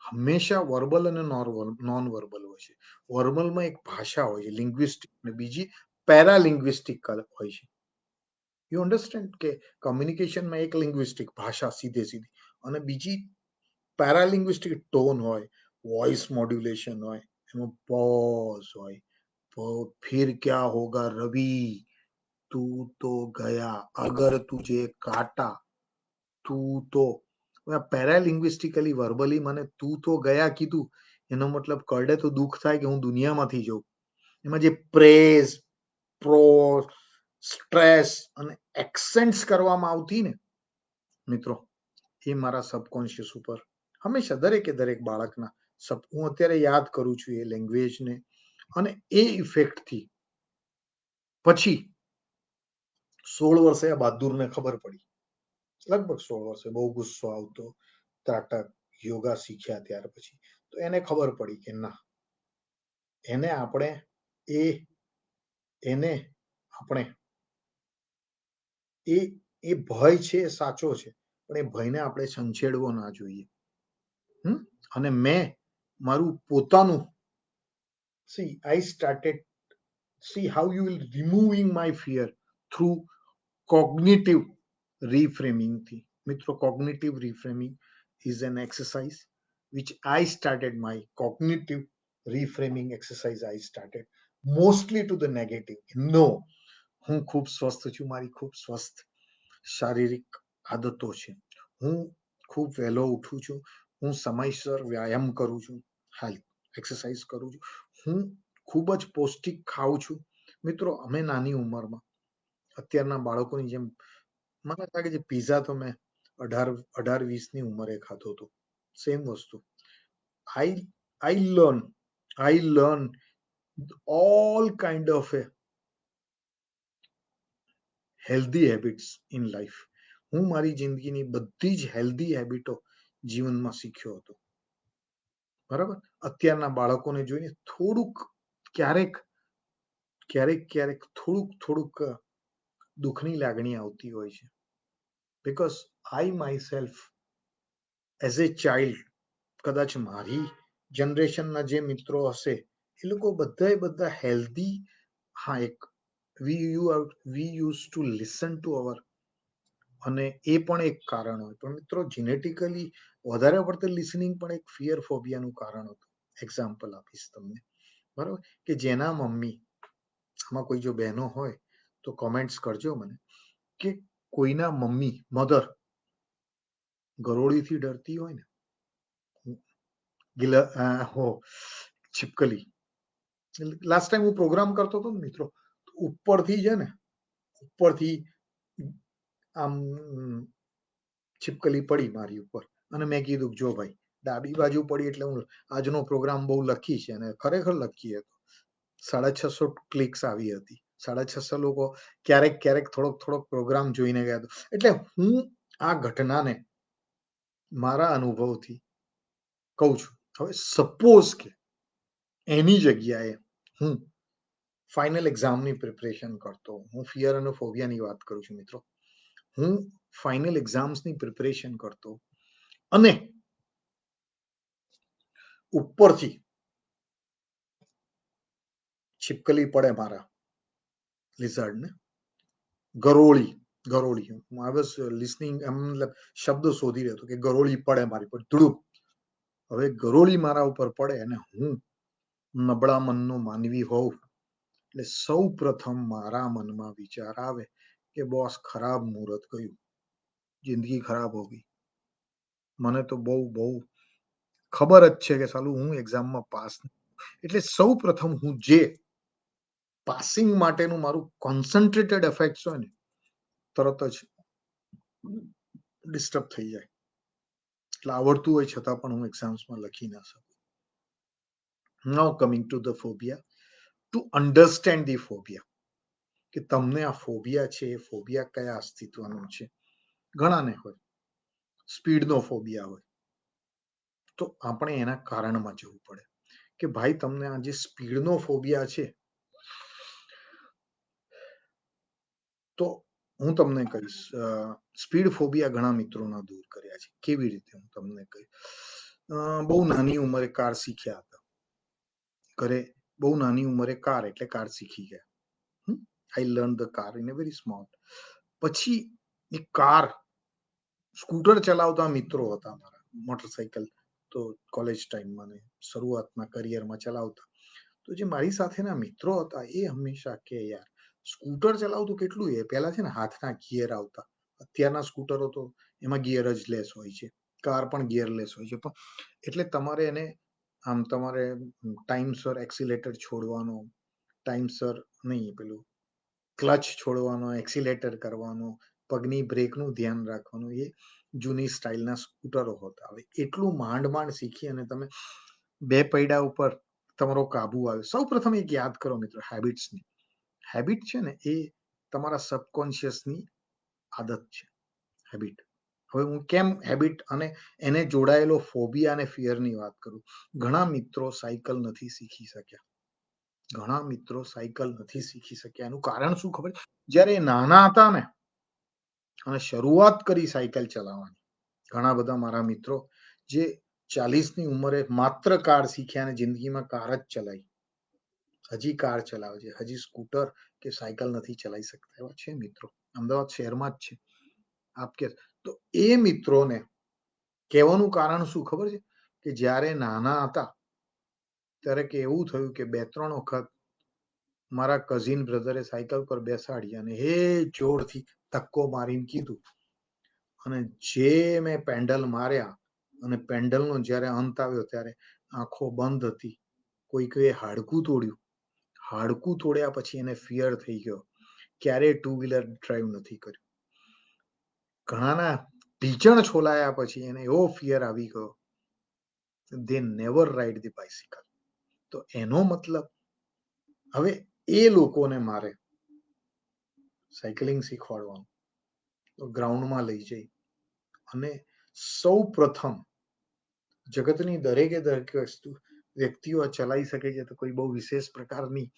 હંમેશા વર્બલ અને નોન વર્બલ હોય છે. વર્બલમાં એક ભાષા હોય છે, લિંગ્વિસ્ટિક, અને બીજી પેરાલિંગ્વિસ્ટિક હોય છે. યુ અન્ડરસ્ટેન્ડ કે કમ્યુનિકેશનમાં એક લિંગ્વિસ્ટિક ભાષા સીધી, અને બીજી પેરાલિંગ્વિસ્ટિક ટોન હોય, વોઇસ મોડ્યુલેશન હોય, એમાં પોઝ હોય, ફિર ક્યા હોગા રવિ, તું તો ગયા, અગર તુજે કાટા, તું તો. પેરાલિંગ્વિસ્ટિકલી વર્બલી મને તું તો ગયા કીધું, એનો મતલબ કરડે તો દુઃખ થાય કે હું દુનિયામાંથી જઉં. એમાં જે પ્રેઝ, પ્રો, સ્ટ્રેસ અને એક્સેન્ટ્સ કરવામાં આવતી ને મિત્રો, એ મારા સબકોન્શિયસ ઉપર હંમેશા દરેક બાળકના હું અત્યારે યાદ કરું છું એ લેંગ્વેજને. અને એ ઇફેક્ટથી પછી 16 વર્ષે આ બહાદુરને ખબર પડી, લગભગ 16 વર્ષે, બહુ ગુસ્સો આવતો, ત્રાટક, યોગા શીખ્યા ત્યાર પછી, તો એને ખબર પડી કે ના, એને આપણે એ એને આપણે એ ભય છે એ સાચો છે, પણ એ ભયને આપણે સંછેડવો ના જોઈએ. અને મેં મારું પોતાનું I started, see how you will removing my fear through cognitive reframing થી. મિત્રો, cognitive reframing is an exercise which I started, my cognitive reframing exercise I started mostly to the negative. No, હું ખૂબ સ્વસ્થ છું, મારી ખૂબ સ્વસ્થ શારીરિક આદતો છે, હું ખૂબ વહેલો ઉઠું છું, હું સમયસર વ્યાયામ કરું છું, હેલ્થ એક્સરસાઇઝ કરું છું, હું ખૂબ જ પૌષ્ટિક ખાઉં છું. મિત્રો, અમે નાની ઉંમરમાં અત્યારના બાળકોની જેમ મને લાગે છે પીઝા તો મેં 18-20 ની ઉંમરે ખાધો હતો, સેમ વસ્તુ. આઈ I learn all kind of a healthy habits in life. હું મારી જિંદગીની બધી જ હેલ્ધી હેબિટો જીવનમાં શીખ્યો હતો. બરાબર. અત્યારના બાળકોને જોઈને થોડુંક ક્યારેક ક્યારેક ક્યારેક થોડુંક દુઃખની લાગણી આવતી હોય છે. Because I my self as a child, કદાચ મારી જનરેશનના જે મિત્રો હશે એ લોકો બધા હેલ્ધી. હા, એક વી use to listen to our, અને એ પણ એક કારણ હોય. પણ મિત્રો જેનેટિકલી વધારે પડતું લિસનિંગ પણ એક ફિયર ફોબિયાનું કારણ હતું. એક્ઝામ્પલ આપીશ તમને. બરાબર. કે જેના મમ્મી, આમાં કોઈ જો બહેનો હોય તો કોમેન્ટ્સ કરજો મને, કે કોઈના મમ્મી મધર ગરોળીથી ડરતી હોય ને, छिपकली. લાસ્ટ ટાઈમ હું પ્રોગ્રામ કરતો હતો ને મિત્રો, ઉપરથી છે ને, ઉપરથી આમ छिपकली પડી મારી ઉપર, અને મેં કીધું જો ભાઈ ડાબી બાજુ પડી એટલે હું આજનો પ્રોગ્રામ બહુ લખી છે, અને ખરેખર લખી હતો. 650 ક્લિક્સ આવી હતી. 650 લોકો ક્યારેક ક્યારેક થોડોક પ્રોગ્રામ જોઈને ગયા. એટલે હું આ ઘટનાને મારા અનુભવથી કહું છું. હવે સપોઝ કે એની જગ્યાએ હું ફાઇનલ એક્ઝામની પ્રિપરેશન કરતો, હું ફિયર અને ફોબિયાની વાત કરું છું મિત્રો, હું ફાઇનલ એક્ઝામ્સની પ્રિપરેશન કરતો, અને ઉપરથી छिपकली પડે મારા લિઝાર્ડને, ગરોળી આઈ વોઝ લિસનિંગ, મતલબ શબ્દ શોધી રહ્યો હતો કે ગરોળી પડે મારી પર ધૂળુપ. હવે ગરોળી મારા ઉપર પડે અને હું નબળા મનનો માનવી હોઉં, એટલે સૌ પ્રથમ મારા મનમાં વિચાર આવે કે બોસ ખરાબ મુહૂર્ત ગયું, જિંદગી ખરાબ હો ગઈ. મને તો બહુ ખબર જ છે કે સાલું હું એક્ઝામમાં પાસ. એટલે સૌ પ્રથમ હું જે પાસિંગ માટેનું મારું કોન્સન્ટ્રેટેડ એફેક્ટ્સ હોય ને, તરત જ ડિસ્ટર્બ થઈ જાય. એટલે આવડતું હોય છતાં પણ હું એક્ઝામ્સમાં લખી ના શકું. Now coming to the phobia, to understand the phobia, કે તમને આ ફોબિયા છે, એ ફોબિયા કયા અસ્તિત્વનું છે. ઘણાને હોય, સ્પીડનો ફોબિયા હોય, તો આપણે એના કારણમાં જવું પડે કે ભાઈ તમને આ જે સ્પીડનો ફોબિયા છે, તો હું તમને કહીશ, સ્પીડ ફોબિયા ઘણા મિત્રોના દૂર કર્યા છે. કેવી રીતે હું તમને કહીશ. બહુ નાની ઉંમરે કાર શીખ્યા હતા ઘરે, બહુ નાની ઉંમરે કાર એટલે કાર શીખી ગયા. I learn the car in A very small. પછી એ કાર, સ્કૂટર ચલાવતા મિત્રો હતા મારા, મોટરસાયકલ તો કોલેજ ટાઈમમાં ને શરૂઆતના કરિયરમાં ચલાવતા. તો જે મારી સાથેના મિત્રો હતા એ હંમેશા કે યાર સ્કૂટર ચલાવતું કેટલું, એ પહેલા છે ને હાથના ગિયર આવતા. અત્યારના સ્કૂટરો તો એમાં ગિયર જ લેસ હોય છે, કાર પણ ગિયરલેસ હોય છે. પણ એટલે તમારે એને આમ તમારે ટાઈમસર એક્સિલેટર છોડવાનો, ટાઈમસર નહીં પેલું ક્લચ છોડવાનો, એક્સિલેટર કરવાનો, પગની બ્રેકનું ધ્યાન રાખવાનું, એ જૂની સ્ટાઇલના સ્કૂટરો હતા. હવે એટલું માંડ શીખી અને તમે બે પૈડા ઉપર તમારો કાબુ આવે. સૌ પ્રથમ એક યાદ કરો મિત્રો, હેબિટ્સની. હેબિટ છે ને એ તમારા સબકોન્શિયસની આદત છે, હેબિટ. હવે હું કેમ હેબિટ અને એને જોડાયેલો ફોબિયા અને ફિયરની વાત કરું. ઘણા મિત્રો સાયકલ નથી શીખી શક્યા. એનું કારણ શું ખબર? જ્યારે નાના હતા ને અને શરૂઆત કરી સાયકલ ચલાવવાની, ઘણા બધા મારા મિત્રો જે 40ની ઉંમરે માત્ર કાર શીખ્યા અને જિંદગીમાં કાર જ ચલાવી, હજી કાર ચલાવે છે, હજી સ્કૂટર કે સાયકલ નથી ચલાવી શકતા, એવા છે મિત્રો. અમદાવાદ શહેરમાં જ છે. આપ કે તો એ મિત્રોને કહેવાનું કારણ શું ખબર છે? કે જ્યારે નાના હતા ત્યારે કે એવું થયું કે 2-3 વખત મારા કઝિન બ્રધરે સાયકલ પર બેસાડી અને હે જોરથી ધક્કો મારીને કીધું, અને જે મેં પેન્ડલ માર્યા અને પેન્ડલનો જ્યારે અંત આવ્યો ત્યારે આંખો બંધ હતી. કોઈએ હાડકું તોડ્યું. હાડકું તોડ્યા પછી એને ફિયર થઈ ગયો, ક્યારેય ટુ વ્હીલર ડ્રાઈવ નથી કર્યું. ઘણાના ઢીચણ છોલાયા પછી એને એવો ફિયર આવી ગયો they never ride the bicycle. તો એનો મતલબ હવે એ લોકોને મારે સાયકલિંગ શીખવાડવાનું, તો ગ્રાઉન્ડમાં લઈ જઈ અને સૌ પ્રથમ જગતની દરેકે દરેક વ્યક્તિઓ ચલાવી શકે છે, તો કોઈ બહુ વિશેષ પ્રકારની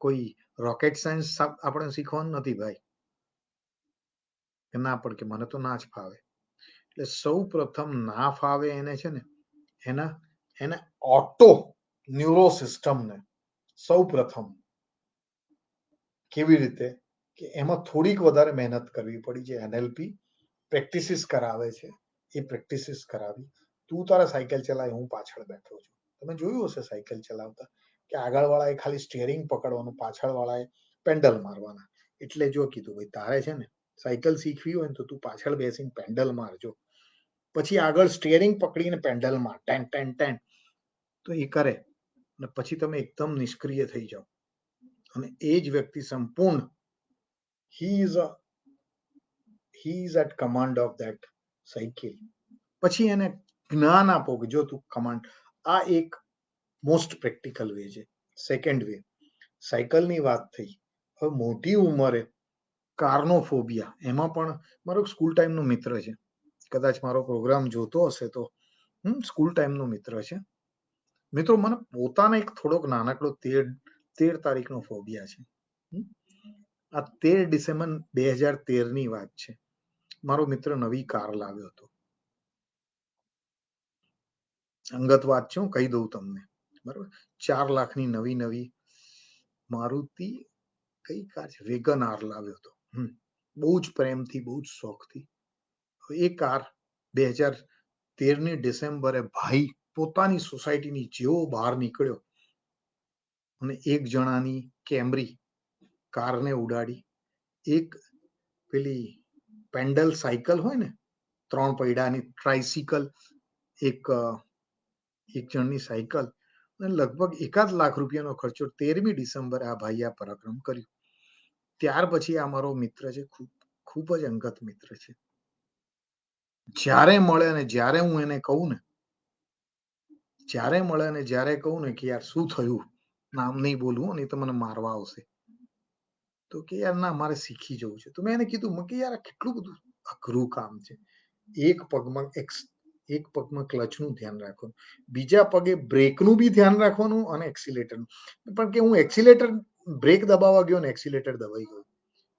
કોઈ રોકેટ સાયન્સ આપણે શીખવાનું નથી ભાઈ, કે ના પણ કે મને તો ના જ ફાવે. એટલે સૌ પ્રથમ ના ફાવે એને છે ને એને ઓટો ન્યુરો સિસ્ટમને સૌ પ્રથમ કેવી રીતે કે એમાં થોડીક વધારે મહેનત કરવી પડી. જે એનએલપી પ્રેક્ટિસિસ કરાવે છે એ પ્રેક્ટિસિસ કરાવી. તું તારા સાયકલ ચલાય, હું પાછળ બેઠો છું. તમે જોયું હશે સાયકલ ચલાવતા કે આગળ વાળાએ ખાલી સ્ટીયરિંગ પકડવાનું, પાછળ વાળાએ પેન્ડલ મારવાના. એટલે જો કીધું ભાઈ તારે છે ને સાયકલ શીખવી હોય ને તો તું પાછળ બેસીને પેન્ડલ મારજો, પછી આગળ સ્ટીયરિંગ પકડીને પેન્ડલ માર, ટેન ટેન ટેન. તો એ કરે અને પછી તમે એકદમ નિષ્ક્રિય થઈ જાઓ અને એ જ વ્યક્તિ સંપૂર્ણ he is at command of that cycle. પછી એને જ્ઞાન આપો કે જો તું કમાન્ડ. આ એક મોસ્ટ પ્રેક્ટિકલ વે છે. સેકન્ડ વે, સાયકલની વાત થઈ. હવે મોટી ઉંમરે કારનો ફોબિયા, એમાં પણ મારો સ્કૂલ ટાઈમનો મિત્ર છે, કદાચ મારો પ્રોગ્રામ જોતો હશે તો સ્કૂલ ટાઈમનો મિત્ર છે. મિત્રો મને પોતાને એક થોડોક નાનકડો 13 તારીખનો ફોબિયા છે. આ 13 ડિસેમ્બર 2013ની વાત છે. મારો મિત્ર નવી કાર લાવ્યો હતો. અંગત વાત છે, હું કહી દઉં તમને, બરાબર. 4 લાખની નવી મારુતિ કઈ કાર છે, વેગન આર લાવ્યો હતો. બહુ જ પ્રેમથી, બહુ જ શોખથી. એ કાર 2013ની ડિસેમ્બરે ભાઈ પોતાની સોસાયટીની જેવો બહાર નીકળ્યો અને એક જણાની કેમરી કારને ઉડાડી. એક પેલી પેન્ડલ સાયકલ હોય ને, 3 પૈડાની ટ્રાઇસિકલ, એક જણની સાયકલ, અને લગભગ 1.5 લાખ રૂપિયાનો ખર્ચો. 13મી ડિસેમ્બરે આ ભાઈ આ પરાક્રમ કર્યું. ત્યાર પછી આ મારો મિત્ર છે, ખૂબ જ અંગત મિત્ર છે. જ્યારે મળે ને જ્યારે હું એને કહું ને, કે યાર શું થયું, નામ નહીં બોલવું નહીં તો મને મારવા આવશે, તો કે યાર ના મારે શીખી જવું છે. તો મેં એને કીધું કે યાર કેટલું બધું અઘરું કામ છે. એક પગમાં ક્લચનું ધ્યાન રાખવાનું, બીજા પગે બ્રેકનું બી ધ્યાન રાખવાનું અને એક્સિલેટરનું. પણ કે હું એક્સિલેટર બ્રેક દબાવવા ગયો ને એક્સિલેટર દબાઈ ગયું.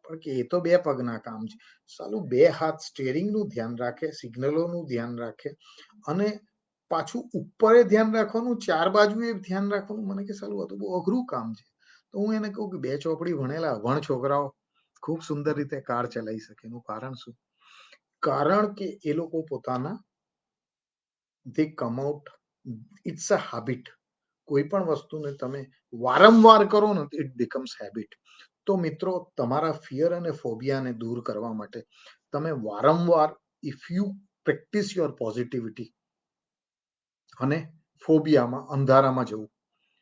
પણ કે એ તો 2 પગના કામ છે. સાલું 2 હાથ સ્ટીયરિંગનું ધ્યાન રાખે, સિગ્નલોનું ધ્યાન રાખે અને પાછું ઉપરે ધ્યાન રાખવાનું, 4 બાજુએ ધ્યાન રાખવાનું. મને કે સાલું આ તો બહુ અઘરું કામ છે. તો હું એને કહું કે 2 ચોપડી ભણેલા અભણ છોકરાઓ ખૂબ સુંદર રીતે કાર ચલાવી શકે. એનું કારણ શું? કારણ કે એ લોકો પોતાના they come out, it's a habit. કોઈ પણ વસ્તુને તમે વારંવાર કરો ને ઇટ બીકમ્સ હેબિટ. તો મિત્રો તમારા ફિયર અને ફોબિયાને દૂર કરવા માટે તમે વારંવાર, if you practice your positivity, અને ફોબિયામાં અંધારામાં જવું,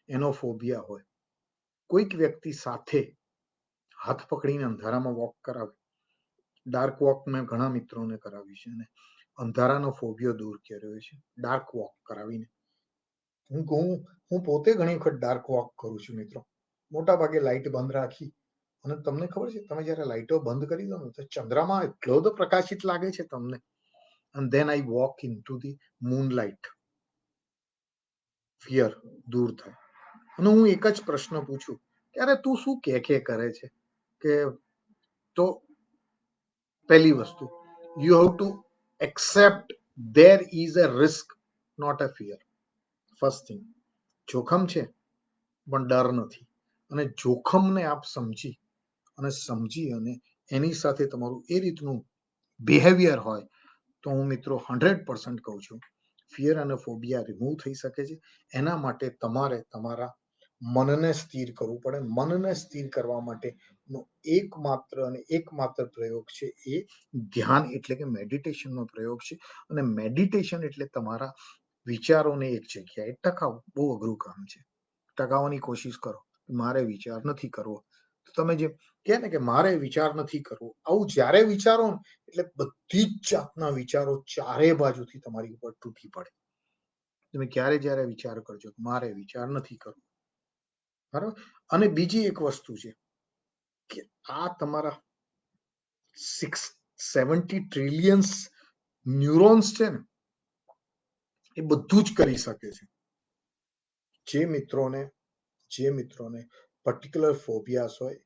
એનો ફોબિયા હોય, કોઈક વ્યક્તિ સાથે હાથ પકડીને અંધારામાં વોક કરાવે. ડાર્ક વોક મેં ઘણા મિત્રોને કરાવી છે અને અંધારાનો ફોબિયો દૂર કર્યો છે ડાર્ક વોક કરાવીને. હું પોતે ઘણી વખત ડાર્ક વોક કરું છું મિત્રો. મોટા ભાગે લાઇટ બંધ રાખી, અને તમને ખબર છે તમે જયારે લાઇટો બંધ કરી દો ને તો ચંદ્રમાં એટલો બધો પ્રકાશિત લાગે છે તમને. and then I walk into the moonlight. Fear દૂર થાય. અને હું એક જ પ્રશ્ન પૂછું કે અરે તું શું કે કરે છે, કે તો પહેલી વસ્તુ, you have to accept there is a risk, not a fear. First thing, જોખમ છે પણ ડર નથી. અને જોખમને આપ સમજી અને એની સાથે તમારું એ રીતનું બિહેવિયર હોય તો હું મિત્રો 100% કહું છું ફિયર અને ફોબિયા રિમૂવ થઈ શકે છે. એના માટે તમારે તમારા મનને સ્થિર કરવું પડે. મનને સ્થિર કરવા માટેનો એકમાત્ર પ્રયોગ છે એ ધ્યાન એટલે કે મેડિટેશનનો પ્રયોગ છે. અને મેડિટેશન એટલે તમારા વિચારોને એક જગ્યાએ ટકાવવું. બહુ અઘરું કામ છે. ટકાવવાની કોશિશ કરો. મારે વિચાર નથી કરવો, તો તમે જે કહે ને કે મારે વિચાર નથી કરવો, આવું જ્યારે વિચારો ને એટલે બધી જ જાતના વિચારો ચારે બાજુથી તમારી ઉપર તૂટી પડે. તમે ક્યારે જ્યારે વિચાર કરજો મારે વિચાર નથી કરવો, બરાબર. અને બીજી એક વસ્તુ છે કે આ તમારા 70 ટ્રિલિયન્સ ન્યુરોન્સ છે ને, એ બધું જ કરી શકે છે. જે મિત્રોને પર્ટિક્યુલર ફોબિયાસ હોય,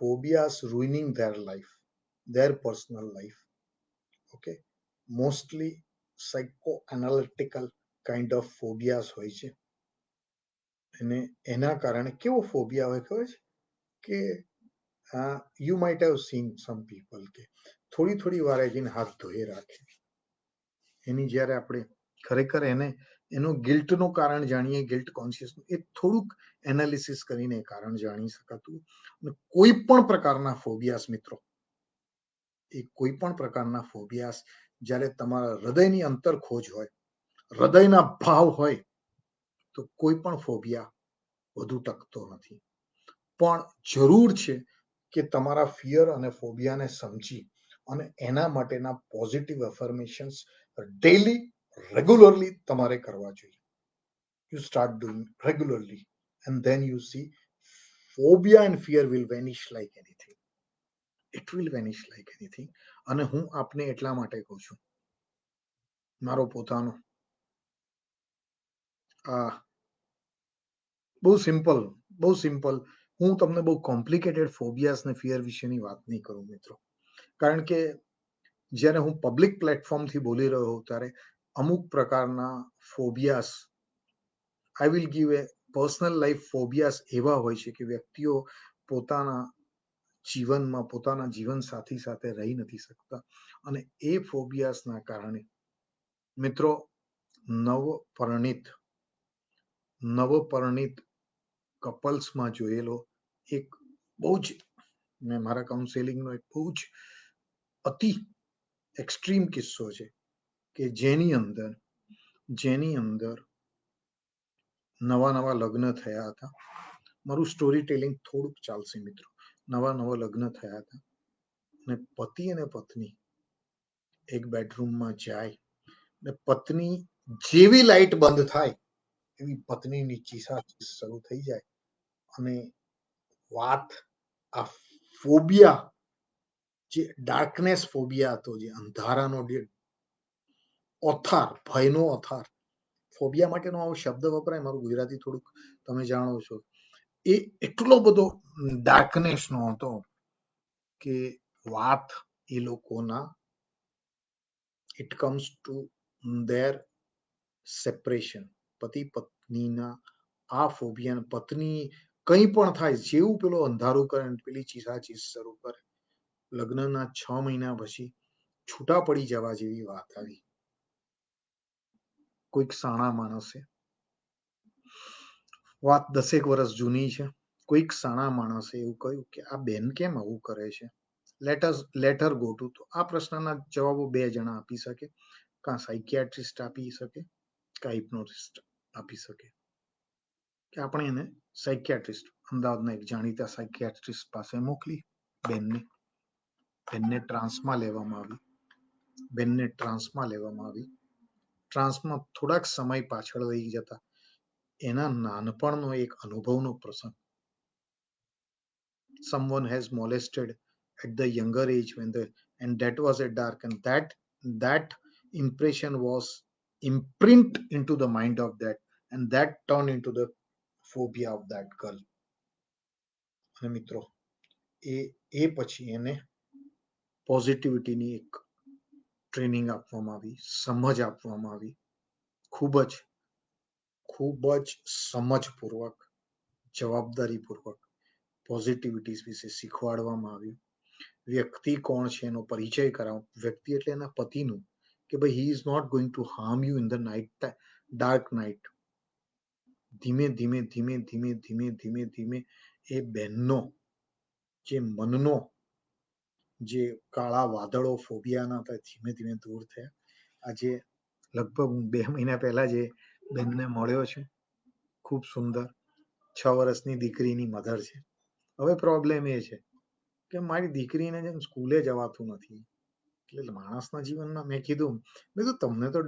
phobias ruining their life, their personal life, okay, mostly psycho analytical kind of phobias હોય છે. અને એના કારણે કેવો ફોબિયા હોય ખબર છે કે you might have seen some people કે થોડી વારે જઈને હાથ ધોઈ રાખે. એની જ્યારે આપણે ખરેખર એનું ગિલ્ટનું કારણ જાણીએ, ગિલ્ટ કોન્શિયસ, એ થોડુંક એનાલિસિસ કરીને કારણ જાણી શકાતું. અને કોઈ પણ પ્રકારના ફોબિયાસ મિત્રો, એ કોઈ પણ પ્રકારના ફોબિયાસ જ્યારે તમારા હૃદયની અંતર ખોજ હોય, હૃદયના ભાવ હોય, તો કોઈ પણ ફોબિયા વધુ ટકતો નથી. પણ જરૂર છે કે તમારા ફિયર અને ફોબિયાને સમજી અને એના માટેના પોઝિટિવ અફર્મેશન્સ ડેલી રેગ્યુલરલી તમારે કરવા જોઈએ. You start doing regularly and then you C phobia and fear will vanish like anything. It will vanish like anything. અને હું આપને એટલા માટે કહું છું, મારો પોતાનો આ બહુ સિમ્પલ, હું તમને બહુ કોમ્પ્લિકેટેડ ફોબિયાસ ને ફિયર વિશેની વાત નહીં કરું મિત્રો. કારણ કે જ્યારે હું પબ્લિક પ્લેટફોર્મથી બોલી રહ્યો હોઉં ત્યારે અમુક પ્રકારના phobias, I will give a personal life phobias એવા હોય છે કે વ્યક્તિઓ પોતાના જીવનમાં પોતાના જીવન સાથી સાથે રહી નથી શકતા. અને એ ફોબિયાસના કારણે મિત્રો નવપરણિત કપલ્સમાં જોયેલો એક બહુ જ, મેં મારા કાઉન્સેલિંગનો એક બહુ જ અતિ એક્સ્ટ્રીમ કિસ્સો છે કે જેની અંદર નવા લગ્ન થયા હતા. મારું સ્ટોરી ટેલિંગ થોડુંક ચાલશે મિત્રો. નવા લગ્ન થયા હતા અને પતિ અને પત્ની એક બેડરૂમમાં જાય ને પત્ની જેવી લાઈટ બંધ થાય એવી પત્નીની ચીસાચીસ શરૂ થઈ જાય. અને વાત આ ફોબિયા, જે ડાર્કનેસ ફોબિયા હતો, જે અંધારાનો જે ઓથાર, ભયનો ઓથાર, ફોબિયા માટેનો આવો શબ્દ વપરાય, મારું ગુજરાતી થોડુંક તમે જાણો છો, એ એટલો બધો ડાર્કનેસનો હતો કે વાત એ લોકોના, it comes to there separation. પતિ પત્નીના આ ફોબિયા, પત્ની કંઈ પણ થાય, જેવું પેલો અંધારું કરે, પેલી ચીસાચીસ શરૂ કરે, લગ્નના 6 મહિના પછી છૂટા પડી જવા જેવી વાત આવી. કોઈક સાણા માણસે, વાત 10 વર્ષ જૂની છે, કોઈક સાણા માણસે એવું કહ્યું કે આ બેન કેમ આવું કરે છે, લેટ હર ગો ટુ. તો આ પ્રશ્નના જવાબો 2 જણા આપી શકે, કાં સાયકિયાટ્રિસ્ટ આપી શકે, કાં હિપ્નોટિસ્ટ આપી શકે, કે આપણે એને સાયકિયાટ્રિસ્ટ, અમદાવાદના એક જાણીતા સાયકિયાટ્રિસ્ટ પાસે મોકલી બેનને ટ્રાન્સમાં લેવામાં આવી. ટ્રાન્સમાં થોડાક સમય પાછળ લઈ જતા એના નાનપણનો એક અનુભવનો પ્રસંગ. Someone has molested at the younger age and that was a dark, and that impression was imprint into the mind of that, and that turned into the phobia of that girl. અને મિત્રો એ પછી એને પોઝિટિવિટીની એક training આપવામાં આવી, સમજ આપવામાં આવી, ખૂબ જ સમજપૂર્વક, જવાબદારીપૂર્વક પોઝિટિવિટી વિશે શીખવાડવામાં આવ્યું. વ્યક્તિ કોણ છે એનો પરિચય કરાવો, વ્યક્તિ એટલે એના પતિનું, કે ભાઈ he is not going to harm you in the night, dark night. ધીમે એ બેનનો જે મનનો જે કાળા વાદળો ફોબિયાના હતા, ધીમે દૂર થયા. આજે લગભગ 2 મહિના પહેલા જે બેનને મળ્યો છે, ખૂબ સુંદર 6 વર્ષની દીકરીની મધર છે. હવે પ્રોબ્લેમ એ છે કે મારી દીકરીને જેમ સ્કૂલે જવાતું નથી, એટલે માણસના જીવનમાં મેં કીધું તમને તો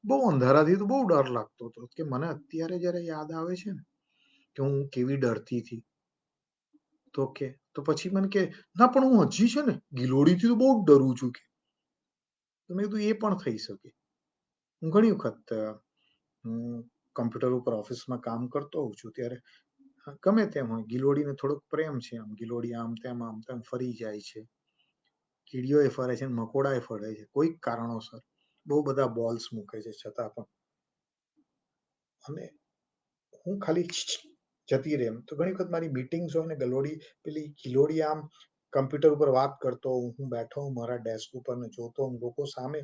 બહુ અંધારાથી તો બહુ ડર લાગતો હતો કે મને અત્યારે જયારે યાદ આવે છે ને કે હું કેવી ડરતી હતી, તો પછી મને કે ના પણ હું હજી છે ને ગિલોડીથી તો બહુ જ ડરું છું કે. તો મેં કીધું એ પણ થઈ શકે. હું ઘણી વખત હું કમ્પ્યુટર ઉપર ઓફિસમાં કામ કરતો હોઉં છું ત્યારે ગમે તેમ હોય ગિલોડીને થોડોક પ્રેમ છે, આમ ગિલોડી આમ તેમ ફરી જાય છે, કીડીઓ એ ફરે છે, મકોડા એ ફરે છે, કોઈક કારણોસર બહુ બધા બોલ્સ મૂકે છે છતાં પણ. અને હું ખાલી જતી રહે. તો ઘણી વખત મારી મીટિંગ્સ હોય ને પેલી ગિલોડી આમ કમ્પ્યુટર ઉપર વાત કરતો હોઉં, હું બેઠો હું મારા ડેસ્ક ઉપર ને જોતો હું લોકો સામે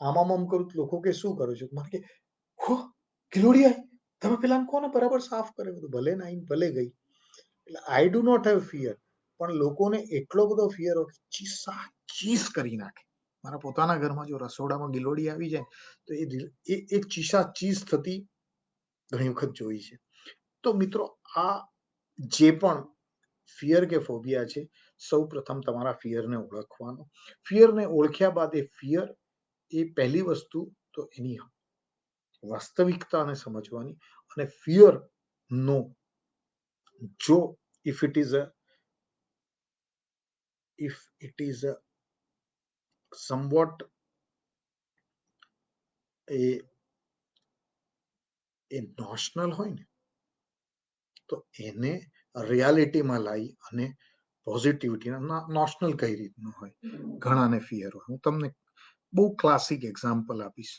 આમ કરું, લોકો કે શું કરું છું, મને કે હો ગિલોડી આવી, તમે પેલા કોને બરાબર સાફ કરે. ભલે ને આઈ ભલે ગઈ. એટલે I do not have fear, પણ લોકોને એટલો બધો ફિયર હોય ચીસા ચીસ કરી નાખે. મારા પોતાના ઘરમાં જો રસોડામાં ગિલોડી આવી જાય તો એ એક ચીસા ચીસ થતી ઘણી વખત જોઈ છે. તો મિત્રો આ જે પણ ફિયર કે ફોબિયા છે, સૌ પ્રથમ તમારા ફિયરને ઓળખવાનો. ફિયરને ઓળખ્યા બાદ એ ફિયર એ પહેલી વસ્તુ તો એની વાસ્તવિકતાને સમજવાની. અને ફિયર નો જો if it is a somewhat એ નોશનલ હોય ને તો એને રિયાલિટીમાં લાવી અને પોઝિટિવિટી નોશનલ કઈ રીતનું હોય. ઘણાને ફિયર હોય. હું તમને બહુ ક્લાસિક એક્ઝામ્પલ આપીશ.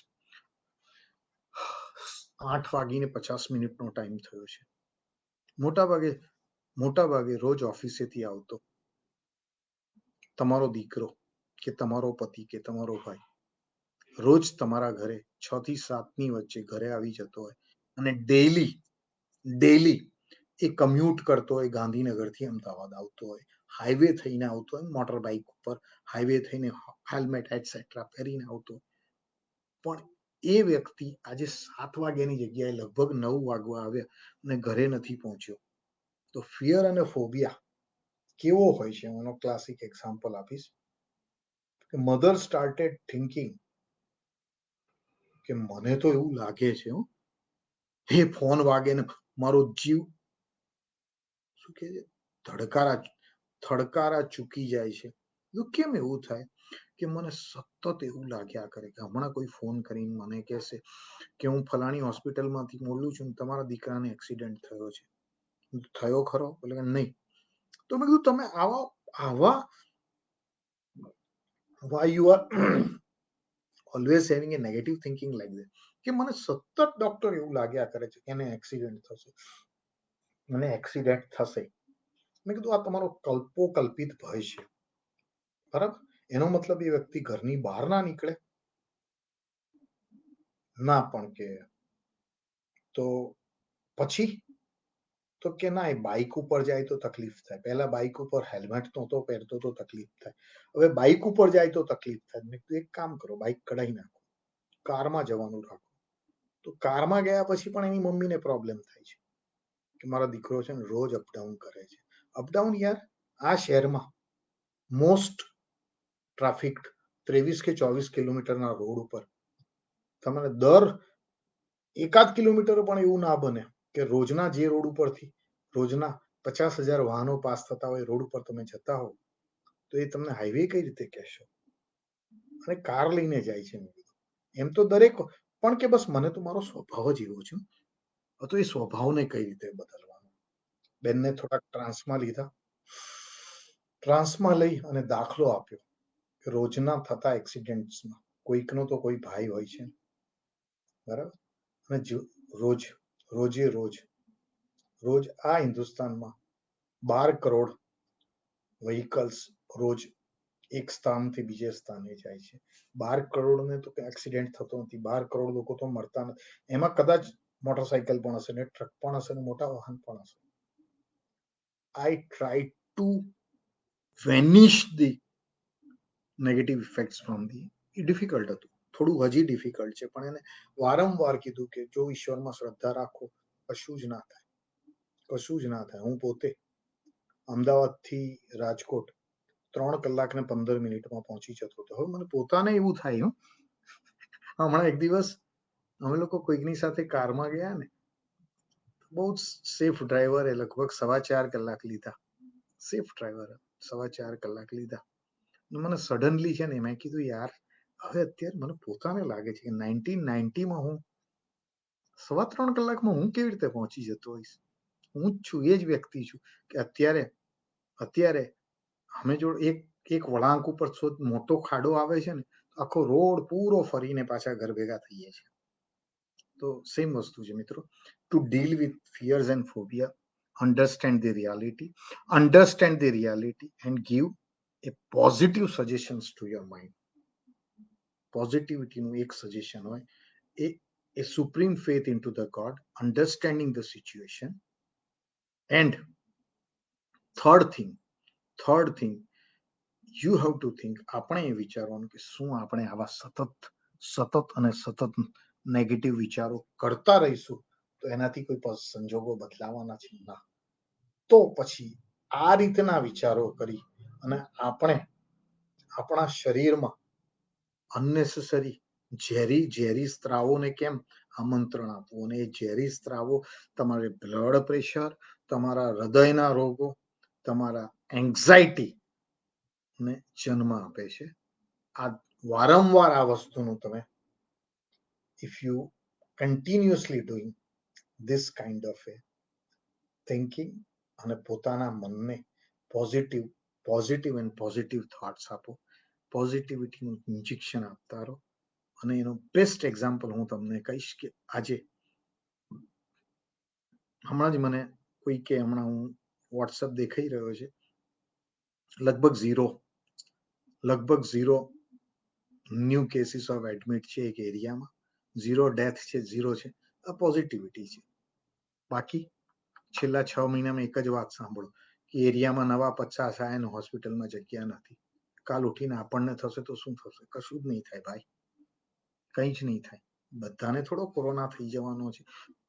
8:50 નો ટાઈમ થયો છે. મોટા ભાગે રોજ ઓફિસેથી આવતો તમારો દીકરો કે તમારો પતિ કે તમારો ભાઈ રોજ તમારા ઘરે 6 થી 7 ની વચ્ચે ઘરે આવી જતો હોય અને ડેઈલી એ કમ્યુટ કરતો હોય, ગાંધીનગરથી અમદાવાદ આવતો હોય, હાઈવે થઈને આવતો હોય, મોટર બાઇક ઉપર હાઈવે થઈને હેલ્મેટ એટસેટ્રા પહેરીને આવતો. પણ એ વ્યક્તિ આજે 7 વાગ્યાની જગ્યાએ લગભગ 9 વાગવા આવ્યા અને ઘરે નથી પહોંચ્યો. તો ફિયર અને ફોબિયા કેવો હોય છે એનો ક્લાસિક એક્ઝામ્પલ આપીશ. મધર સ્ટાર્ટેડ થિંકિંગ કે મને તો એવું લાગે છે હે ફોન વાગે ને મારો જીવ શું કે થડકારા ચૂકી જાય છે. કેમ એવું થાય કે મને સતત એવું લાગ્યા કરે કે હમણાં કોઈ ફોન કરીને મને કહેશે કે હું ફલાણી હોસ્પિટલમાંથી બોલું છું, તમારા દીકરાને એક્સિડન્ટ થયો છે. થયો ખરો? એટલે કે નહીં. તો મેં કીધું તમે આવા why you are always having a negative thinking like that, કે મને સતત ડોક્ટર એવું લાગ્યા કરે છે એને એક્સિડન્ટ થશે, મને એક્સિડન્ટ થશે. મેં કીધું આ તમારો કલ્પિત ભય છે. બરાબર? એનો મતલબ એ વ્યક્તિ ઘરની બહાર ના નીકળે ના, પણ કે તો પછી તો કે ના એ બાઇક ઉપર જાય તો તકલીફ થાય. પહેલા બાઇક ઉપર હેલ્મેટ નહોતો પહેરતો તો તકલીફ થાય, હવે બાઇક ઉપર જાય તો તકલીફ થાય. મેં કીધું એક કામ કરો, બાઇક કઢાઈ નાખો, કારમાં જવાનું રાખો. તો કારમાં ગયા પછી પણ એની મમ્મીને પ્રોબ્લેમ થાય છે કે મારો દીકરો છે ને રોજ અપડાઉન કરે છે. અપડાઉન યાર, આ શહેરમાં મોસ્ટ ટ્રાફિક 23 કે 24 કિલોમીટરના રોડ ઉપર તમારે દર એકાદ કિલોમીટર પણ એવું ના બને કે રોજના જે રોડ ઉપરથી રોજના 50,000 વાહનો પાસ થતા હોય રોડ ઉપર તમે જતા હો તો એ તમને હાઈવે કઈ રીતે કહેશો? અને કાર લઈને જાય છે. એમ તો દરેક, પણ કે બસ મને તો મારો સ્વભાવ જ એવો છે. તો એ સ્વભાવને કઈ રીતે બદલવાનો? બેનને થોડાક ટ્રાન્સમાં લીધા, ટ્રાન્સમાં લઈ અને દાખલો આપ્યો કે રોજના થતા એક્સિડન્ટ્સમાં કોઈકનો તો કોઈ ભાઈ હોય છે, બરાબર? અને રોજ આ હિન્દુસ્તાનમાં 12 કરોડ વ્હીકલ્સ રોજ એક સ્થાનથી બીજે સ્થાને જાય છે. 12 કરોડને તો એક્સિડન્ટ થતો નથી. 12 કરોડ લોકો તો મરતા નથી. એમાં કદાચ મોટરસાયકલ પણ હશે ને ટ્રક પણ હશે ને મોટા વાહન પણ હશે. આઈ try to vanish the negative effects from the. A difficult હતું, થોડું હજી ડિફિકલ્ટ છે, પણ એને વારંવાર કીધું કે જો ઈશ્વરમાં શ્રદ્ધા રાખો કશું જ ના થાય. હું પોતે અમદાવાદથી રાજકોટ 3 કલાક ને 15 મિનિટમાં પહોંચી જતો હતો. હવે મને પોતાને એવું થાય, હમણાં એક દિવસ અમે લોકો કોઈકની સાથે કારમાં ગયા ને, બહુ જ સેફ ડ્રાઈવરે લગભગ 4.5 કલાક લીધા. સેફ ડ્રાઈવર 4.5 કલાક લીધા. મને સડનલી છે ને મેં કીધું યાર, હવે અત્યારે મને પોતાને લાગે છે કે 1990માં હું 3.25 કલાકમાં હું કેવી રીતે પહોંચી જતો હોઈશ. હું જ છું, એ જ વ્યક્તિ છું કે અત્યારે અમે જો એક વળાંક ઉપર મોટો ખાડો આવે છે ને, આખો રોડ પૂરો ફરીને પાછા ઘર ભેગા થઈએ છીએ. તો સેમ વસ્તુ છે મિત્રો. To deal with fierce and phobia, understand the reality and give a positive suggestions to your mind. પોઝિટિવિટીનું એક સજેશન હોય a supreme faith into the God, understanding the situation, and third thing you have to think, આપણે એ વિચારવાનું કે શું આપણે આવા સતત negative વિચારો કરતા રહીશું તો એનાથી કોઈ સંજોગો બદલાવાના છે ના. તો પછી આ રીતના વિચારો કરી અને આપણે આપણા શરીરમાં અનનેસેસરી ઝેરી સ્ત્રાવોને કેમ આમંત્રણ આપવું, અને એ ઝેરી સ્ત્રાવો તમારે બ્લડ પ્રેશર, તમારા હૃદયના રોગો, તમારા એન્ઝાઇટી ને જન્મ આપે છે. આ વારંવાર આ વસ્તુનું તમે if you continuously doing this kind of a thinking અને પોતાના મનને પોઝિટિવ એન્ડ પોઝિટિવ થોટ્સ આપો, પોઝિટિવિટીનું ઇન્જેક્શન આપતા રહો. અને એનો બેસ્ટ એક્ઝામ્પલ હું તમને કહીશ કે આજે હમણાં જ મને કોઈ કે હમણાં હું વોટ્સઅપ દેખાઈ રહ્યો છે, લગભગ zero new cases of admit છે એક એરિયામાં, 0 ડેથ છે, 0 છે. આ પોઝિટિવિટી છે. બાકી છેલ્લા 6 મહિનામાં એક જ વાત સાંભળો કે એરિયામાં નવા 50 આયા ને હોસ્પિટલમાં જગ્યા નથી. કાલ ઉઠીને આપણને થશે તો શું થશે? કશું જ નહીં થાય ભાઈ, કંઈ જ નહીં થાય. બધાને થોડો કોરોના થઈ જવાનો છે,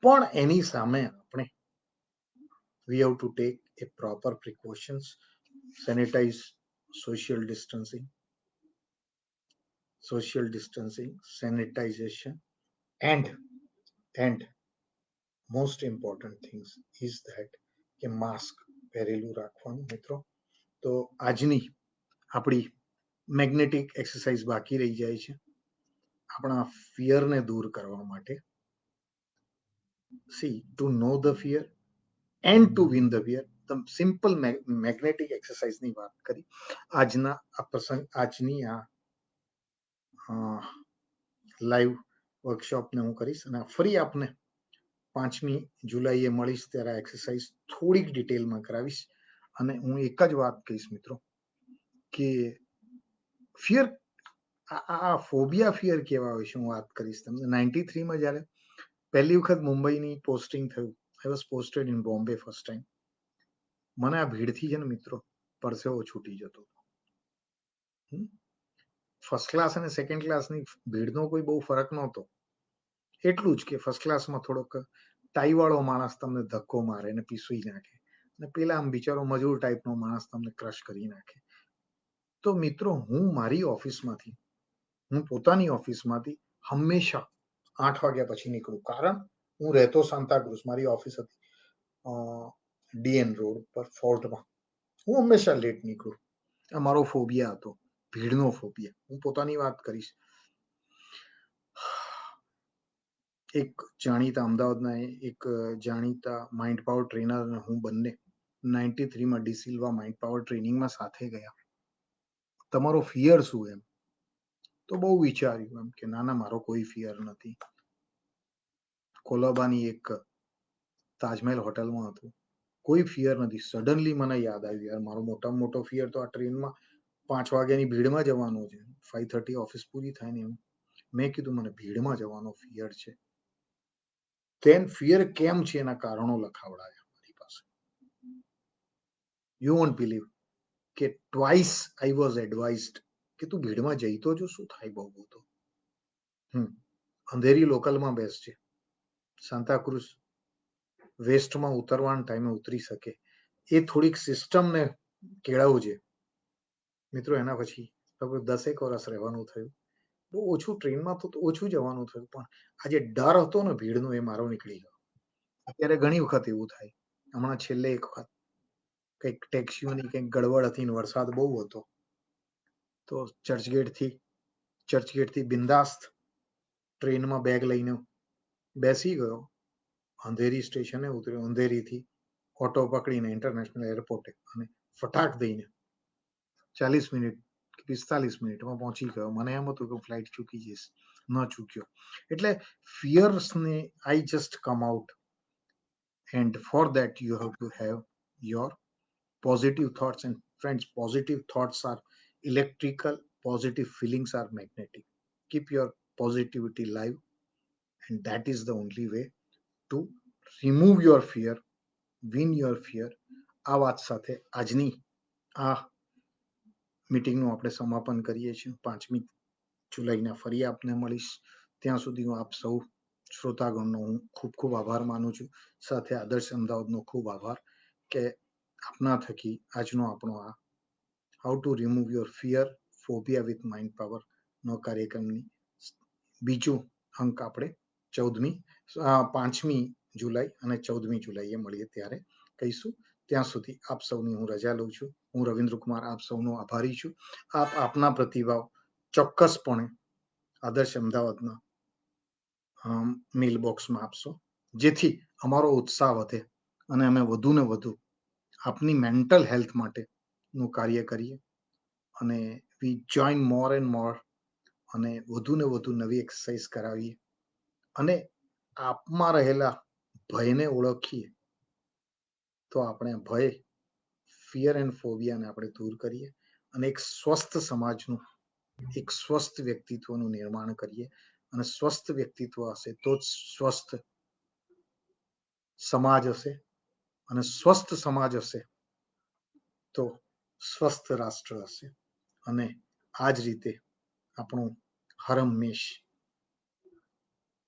પણ એની સામે આપણે we have to take a proper precautions, sanitize, social distancing, sanitization, and most important things is that કે માસ્ક પહેરેલું રાખવાનું મિત્રો. તો આજની આપણી મેગ્નેટિક એક્સરસાઇઝ બાકી રહી જાય છે આપણા ફિયરને દૂર કરવા માટે. See to know the fear and to win the fear, simple magnetic એક્સરસાઇઝની વાત કરી આજની આ લાઈવ વર્કશોપને હું કરીશ, અને ફરી આપને 5મી જુલાઈએ મળીશ ત્યારે આ એક્સરસાઇઝ થોડીક ડિટેલમાં કરાવીશ. અને હું એક જ વાત કહીશ મિત્રો કે ફિયર, આ ફોબિયા ફિયર કેવા હોય છે હું વાત કરીશ તમને. 93માં જ્યારે પહેલી વખત મુંબઈની પોસ્ટિંગ થયું, I was posted in Bombay first time. મને આ ભીડથી છે ને મિત્રો પરસેવો છૂટી જતો. ફર્સ્ટ ક્લાસ અને સેકન્ડ ક્લાસની ભીડનો કોઈ બહુ ફરક નહોતો. એટલું જ કે ફર્સ્ટ ક્લાસમાં થોડોક ટાઈ વાળો માણસ તમને ધક્કો મારે ને પીસવી નાખે, અને પેલા આમ બિચારો મજૂર ટાઈપનો માણસ તમને ક્રશ કરી નાખે. તો મિત્રો હું પોતાની ઓફિસમાંથી હંમેશા 8 વાગ્યા પછી નીકળું, કારણ હું રહેતો સાંતાક્રુઝ, મારી ઓફિસ હતી ડીએન રોડ પર ફોર્ટમાં. હું હંમેશા લેટ નીકળું. આ મારો ફોબિયા હતો, ભીડનો ફોબિયા. હું પોતાની વાત કરીશ. એક જાણીતા અમદાવાદના એક જાણીતા માઇન્ડ પાવર ટ્રેનર અને હું બંને 93માં ડિસિલ્વા માઇન્ડ પાવર ટ્રેનિંગમાં સાથે ગયા. તમારો ફિયર શું? એમ તો બહુ વિચાર્યું એમ કે ના મારો કોઈ ફિયર નથી. કોલાબાની એક તાજમહેલ હોટલમાં હતું, કોઈ ફિયર નથી. સડનલી મને યાદ આવ્યું યાર મારો મોટામાં મોટો ફિયર તો આ ટ્રેનમાં 5 વાગ્યાની ભીડમાં જવાનો છે, 5:30 ઓફિસ પૂરી થાય ને એમ. મેં કીધું મને ભીડમાં જવાનો ફિયર છે. તેન ફિયર કેમ છે એના કારણો લખાવડાયા મારી પાસે. યુ વોન્ટ બિલીવ કે ટ્વાઇસ આઈ વોઝ એડવાઇઝડ કે તું ભીડમાં જઈ તો જો, શું થાય બહુ તો. અંધેરી લોકલમાં બેસજે, સાંતાક્રુઝ વેસ્ટમાં ઉતરવાના ટાઈમે ઉતરી શકે, એ થોડીક સિસ્ટમને કેળવજે. મિત્રો એના પછી લગભગ 10 વર્ષ રહેવાનું થયું. બહુ ઓછું ટ્રેનમાં તો ઓછું જવાનું થયું, પણ આ જે ડર હતો ને ભીડનો એ મારો નીકળી ગયો. અત્યારે ઘણી વખત એવું થાય. હમણાં છેલ્લે એક વખત કંઈક ટેક્સીઓની કંઈક ગડબડ હતી ને વરસાદ બહુ હતો, તો ચર્ચગેટથી બિંદાસ્ત ટ્રેનમાં બેગ લઈને બેસી ગયો. અંધેરી સ્ટેશને ઉતર્યો, અંધેરીથી ઓટો પકડીને ઇન્ટરનેશનલ એરપોર્ટે, અને ફટાક દઈને 40 મિનિટ કે 45 મિનિટમાં પહોંચી ગયો. મને એમ હતું કે ફ્લાઇટ ચૂકી જઈશ, ન ચૂક્યો. એટલે ફિયર્સને I just come out, and for that you have to have your positive thoughts. And friends, positive thoughts are electrical, positive feelings are magnetic. Keep your positivity live, and that is the only way to remove your fear, win your fear. આ વાત સાથે આજની આ મીટિંગનું આપણે સમાપન કરીએ છીએ. 5મી જુલાઈના ફરી આપને મળીશ. ત્યાં સુધી હું આપ સૌ શ્રોતાગણનો હું ખૂબ ખૂબ આભાર માનું છું. સાથે આદર્શ અમદાવાદનો ખૂબ આભાર કે આપના થકી આજનો આપણો આ how to remove your fear phobia with mind power નો કાર્યક્રમની બીજો અંક આપણે 5મી જુલાઈ અને 14મી જુલાઈએ મળીએ ત્યારે કહીશું. ત્યાં સુધી આપ સૌની હું રજા લઉં છું. હું રવિન્દ્ર કુમાર આપ સૌનો આભારી છું. આપ આપના પ્રતિભાવ ચોક્કસપણે આદર્શ અમદાવાદના મેલ બોક્સમાં આપશો, જેથી અમારો ઉત્સાહ વધે અને અમે વધુ ને વધુ આપની મેન્ટલ હેલ્થ માટેનું કાર્ય કરીએ, અને વી જોઈન મોર એન્ડ મોર, અને વધુ ને વધુ નવી એક્સરસાઇઝ કરાવીએ, અને આપમાં રહેલા ભયને ઓળખીએ તો આપણે ભય, ફિયર એન્ડ ફોબિયાને આપણે દૂર કરીએ, અને એક સ્વસ્થ સમાજનું, એક સ્વસ્થ વ્યક્તિત્વનું નિર્માણ કરીએ. અને સ્વસ્થ વ્યક્તિત્વ હશે તો જ સ્વસ્થ સમાજ હશે, અને સ્વસ્થ સમાજ હશે તો સ્વસ્થ રાષ્ટ્ર હશે. અને આ જ રીતે આપણું હરહંમેશ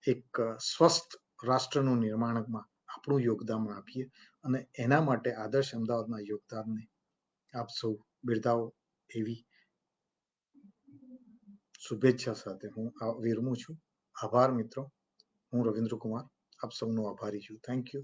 એક સ્વસ્થ રાષ્ટ્રનું નિર્માણમાં આપણું યોગદાન આપીએ. અને એના માટે આદર્શ અમદાવાદના યોગદાનને આપ સૌ બિરદાવો, એવી શુભેચ્છા સાથે હું વિરમું છું. આભાર મિત્રો. હું રવિન્દ્ર કુમાર આપ સૌનો આભારી છું. Thank you.